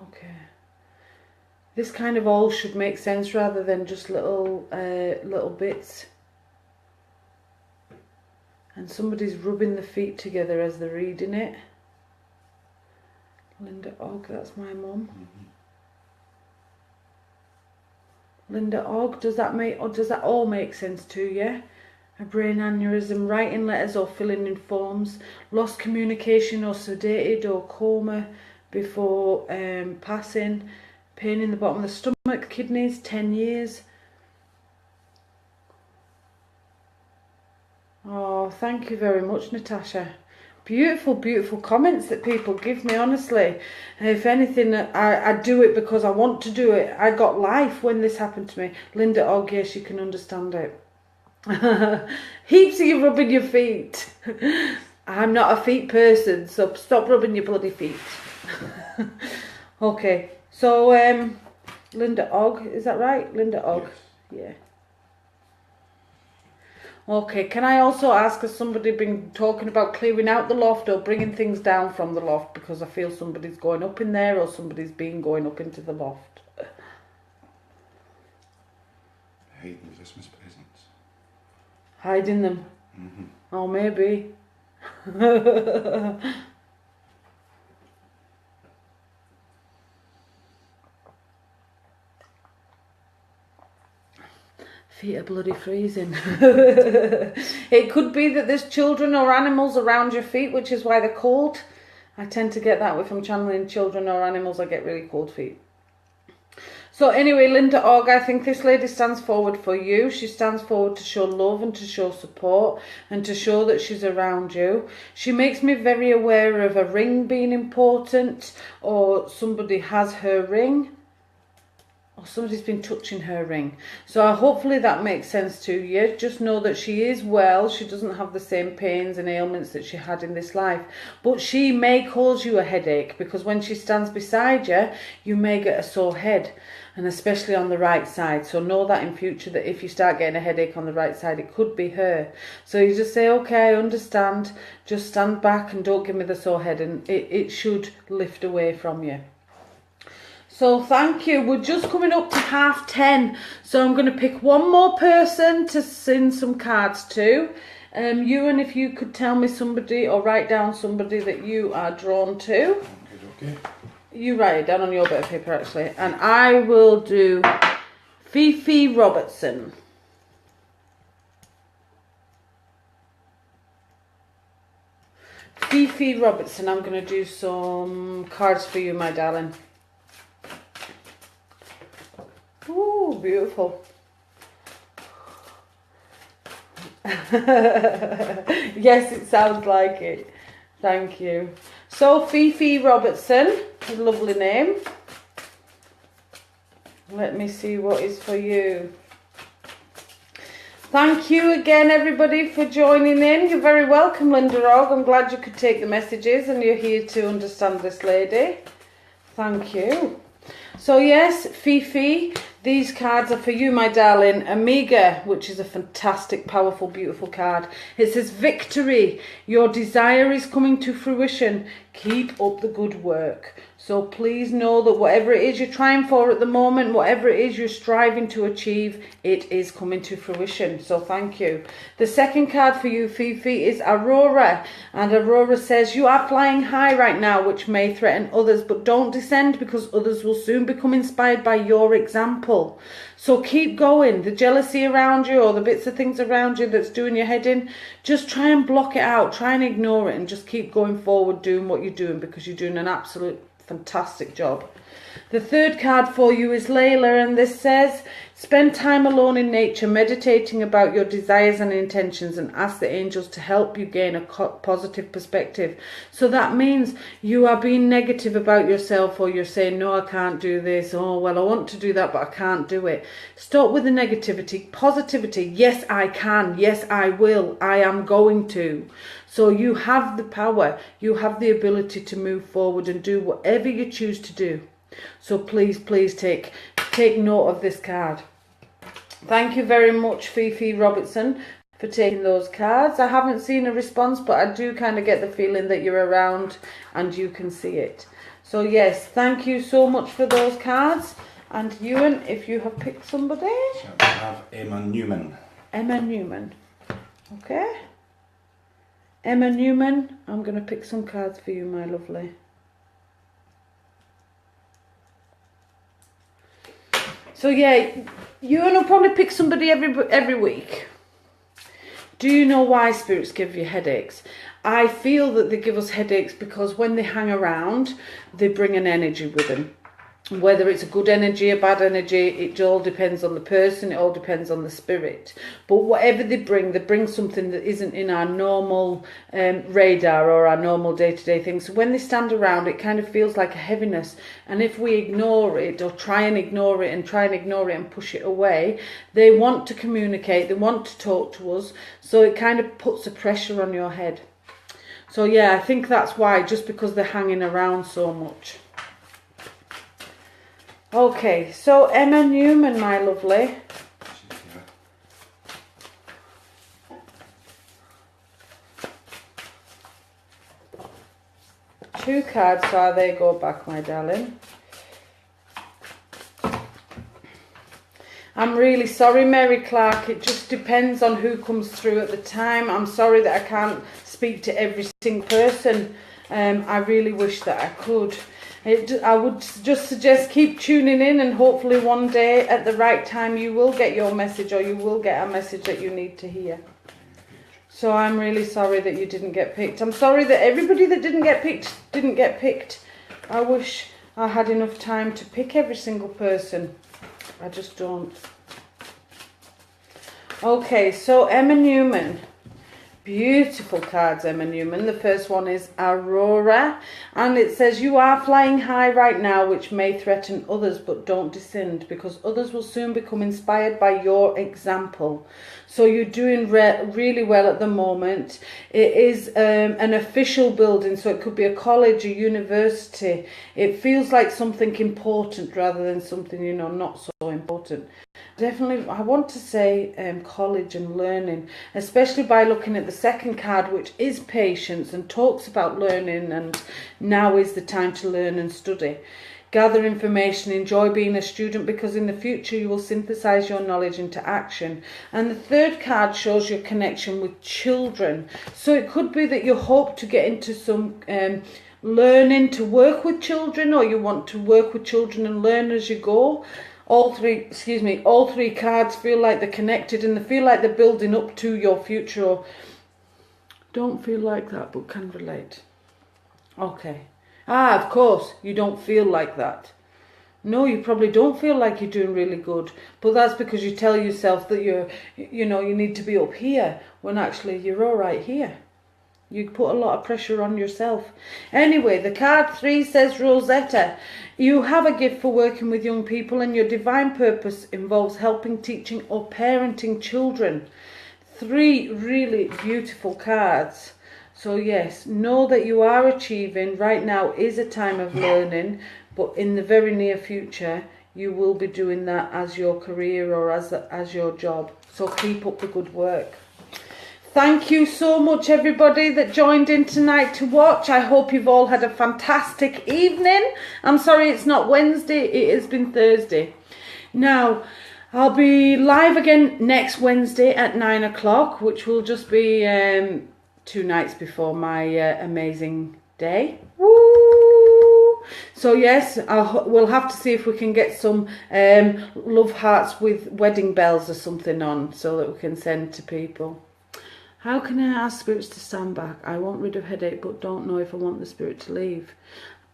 Okay. This kind of all should make sense rather than just little bits. And somebody's rubbing the feet together as they're reading it. Linda Ogg, that's my mum. Linda Ogg, does that all make sense to you? A brain aneurysm, writing letters or filling in forms, lost communication or sedated or coma before passing, pain in the bottom of the stomach, kidneys, 10 years. Oh, thank you very much, Natasha. Beautiful, beautiful comments that people give me, honestly. If anything, I do it because I want to do it. I got life when this happened to me. Linda Ogg, yes, you can understand it. Heaps of you rubbing your feet. I'm not a feet person, so stop rubbing your bloody feet. Okay, so Linda Ogg, is that right? Linda Ogg, yes. Yeah. Okay, can I also ask, has somebody been talking about clearing out the loft or bringing things down from the loft? Because I feel somebody's going up in there or somebody's been going up into the loft. Hiding Christmas presents. Hiding them? Oh, maybe. Feet are bloody freezing. It could be that there's children or animals around your feet, which is why they're cold. I tend to get that if I'm channeling children or animals, I get really cold feet. So anyway, Linda Ogg, I think this lady stands forward for you. She stands forward to show love and to show support and to show that she's around you. She makes me very aware of a ring being important, or somebody has her ring, or somebody's been touching her ring. So hopefully that makes sense to you. Just know that she is well. She doesn't have the same pains and ailments that she had in this life. But she may cause you a headache, because when she stands beside you, you may get a sore head. And especially on the right side. So know that in future, that if you start getting a headache on the right side, it could be her. So you just say, okay, I understand. Just stand back and don't give me the sore head. And it should lift away from you. So thank you. We're just coming up to 10:30. So I'm going to pick one more person to send some cards to. Ewan, if you could tell me somebody or write down somebody that you are drawn to. Okay. You write it down on your bit of paper, actually. And I will do Fifi Robertson. Fifi Robertson, I'm going to do some cards for you, my darling. Ooh, beautiful. Yes, it sounds like it. Thank you. So, Fifi Robertson, a lovely name. Let me see what is for you. Thank you again, everybody, for joining in. You're very welcome, Linda Ogg. I'm glad you could take the messages and you're here to understand this lady. Thank you. So yes, Fifi, these cards are for you, my darling. Amiga, which is a fantastic, powerful, beautiful card. It says, victory, your desire is coming to fruition. Keep up the good work. So please know that whatever it is you're trying for at the moment, whatever it is you're striving to achieve, it is coming to fruition. So thank you. The second card for you, Fifi, is Aurora. And Aurora says, you are flying high right now, which may threaten others, but don't descend, because others will soon become inspired by your example. So keep going. The jealousy around you or the bits of things around you that's doing your head in, just try and block it out. Try and ignore it and just keep going forward doing what you're doing, because you're doing an absolute fantastic job. The third card for you is Layla, and this says, spend time alone in nature, meditating about your desires and intentions, and ask the angels to help you gain a positive perspective. So that means you are being negative about yourself, or you're saying, no, I can't do this. Oh, well, I want to do that, but I can't do it. Stop with the negativity. Positivity. Yes, I can. Yes, I will. I am going to. So you have the power. You have the ability to move forward and do whatever you choose to do. So please, please take note of this card. Thank you very much, Fifi Robertson, for taking those cards. I haven't seen a response, but I do kind of get the feeling that you're around and you can see it. So yes, thank you so much for those cards. And Ewan, if you have picked somebody. So I have Emma Newman. Emma Newman. Okay. Emma Newman, I'm going to pick some cards for you, my lovely. So yeah, you're going to probably pick somebody every week. Do you know why spirits give you headaches? I feel that they give us headaches because when they hang around, they bring an energy with them. Whether it's a good energy, a bad energy, it all depends on the person, it all depends on the spirit. But whatever they bring something that isn't in our normal radar or our normal day-to-day things. So when they stand around, it kind of feels like a heaviness. And if we ignore it or try and ignore it and push it away, they want to communicate, they want to talk to us. So it kind of puts a pressure on your head. So yeah, I think that's why, just because they're hanging around so much. Okay, so Emma Newman, my lovely. Two cards, so they go back, my darling. I'm really sorry, Mary Clark. It just depends on who comes through at the time. I'm sorry that I can't speak to every single person. I really wish that I could. I would just suggest keep tuning in, and hopefully one day at the right time you will get your message, or you will get a message that you need to hear. So I'm really sorry that you didn't get picked. I'm sorry that everybody that didn't get picked. I wish I had enough time to pick every single person. I just don't. Okay, so Emma Newman. Beautiful cards, Emma Newman. The first one is Aurora, and it says, you are flying high right now, which may threaten others, but don't descend, because others will soon become inspired by your example. So you're doing really well at the moment. It is an official building, so it could be a college, a university. It feels like something important rather than something, you know, not so important. Definitely, I want to say college and learning, especially by looking at the second card, which is patience and talks about learning, and now is the time to learn and study. Gather information, enjoy being a student, because in the future you will synthesize your knowledge into action. And the third card shows your connection with children. So it could be that you hope to get into some learning to work with children, or you want to work with children and learn as you go. All three cards feel like they're connected, and they feel like they're building up to your future. Or don't feel like that, but can relate. Okay. Of course, you don't feel like that. No, you probably don't feel like you're doing really good, but that's because you tell yourself that you need to be up here, when actually you're all right here. You put a lot of pressure on yourself. Anyway, the card 3 says Rosetta. You have a gift for working with young people, and your divine purpose involves helping, teaching or parenting children. 3 really beautiful cards. So yes, know that you are achieving. Right now is a time of learning, but in the very near future you will be doing that as your career or as your job. So keep up the good work. Thank you so much, everybody that joined in tonight to watch. I hope you've all had a fantastic evening. I'm sorry it's not Wednesday, it has been Thursday. Now, I'll be live again next Wednesday at 9 o'clock, which will just be 2 nights before my amazing day. Woo! So yes, we'll have to see if we can get some love hearts with wedding bells or something on, so that we can send to people. How can I ask spirits to stand back? I want rid of headache, but don't know if I want the spirit to leave.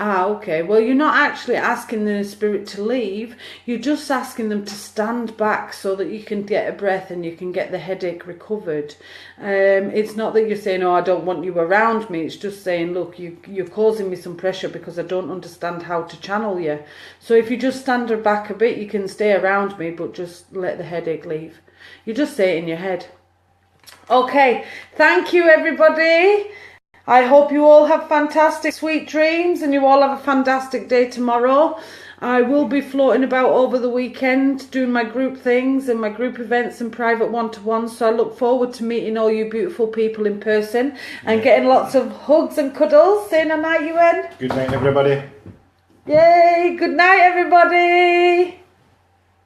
Okay. Well, you're not actually asking the spirit to leave. You're just asking them to stand back so that you can get a breath and you can get the headache recovered. It's not that you're saying, oh, I don't want you around me. It's just saying, look, you're causing me some pressure because I don't understand how to channel you. So if you just stand her back a bit, you can stay around me, but just let the headache leave. You just say it in your head. Okay, thank you, everybody. I hope you all have fantastic sweet dreams, and you all have a fantastic day tomorrow. I will be floating about over the weekend doing my group things and my group events and private one-to-ones, so I look forward to meeting all you beautiful people in person and getting lots of hugs and cuddles. Say a night, UN. Good night, everybody. Yay, good night, everybody.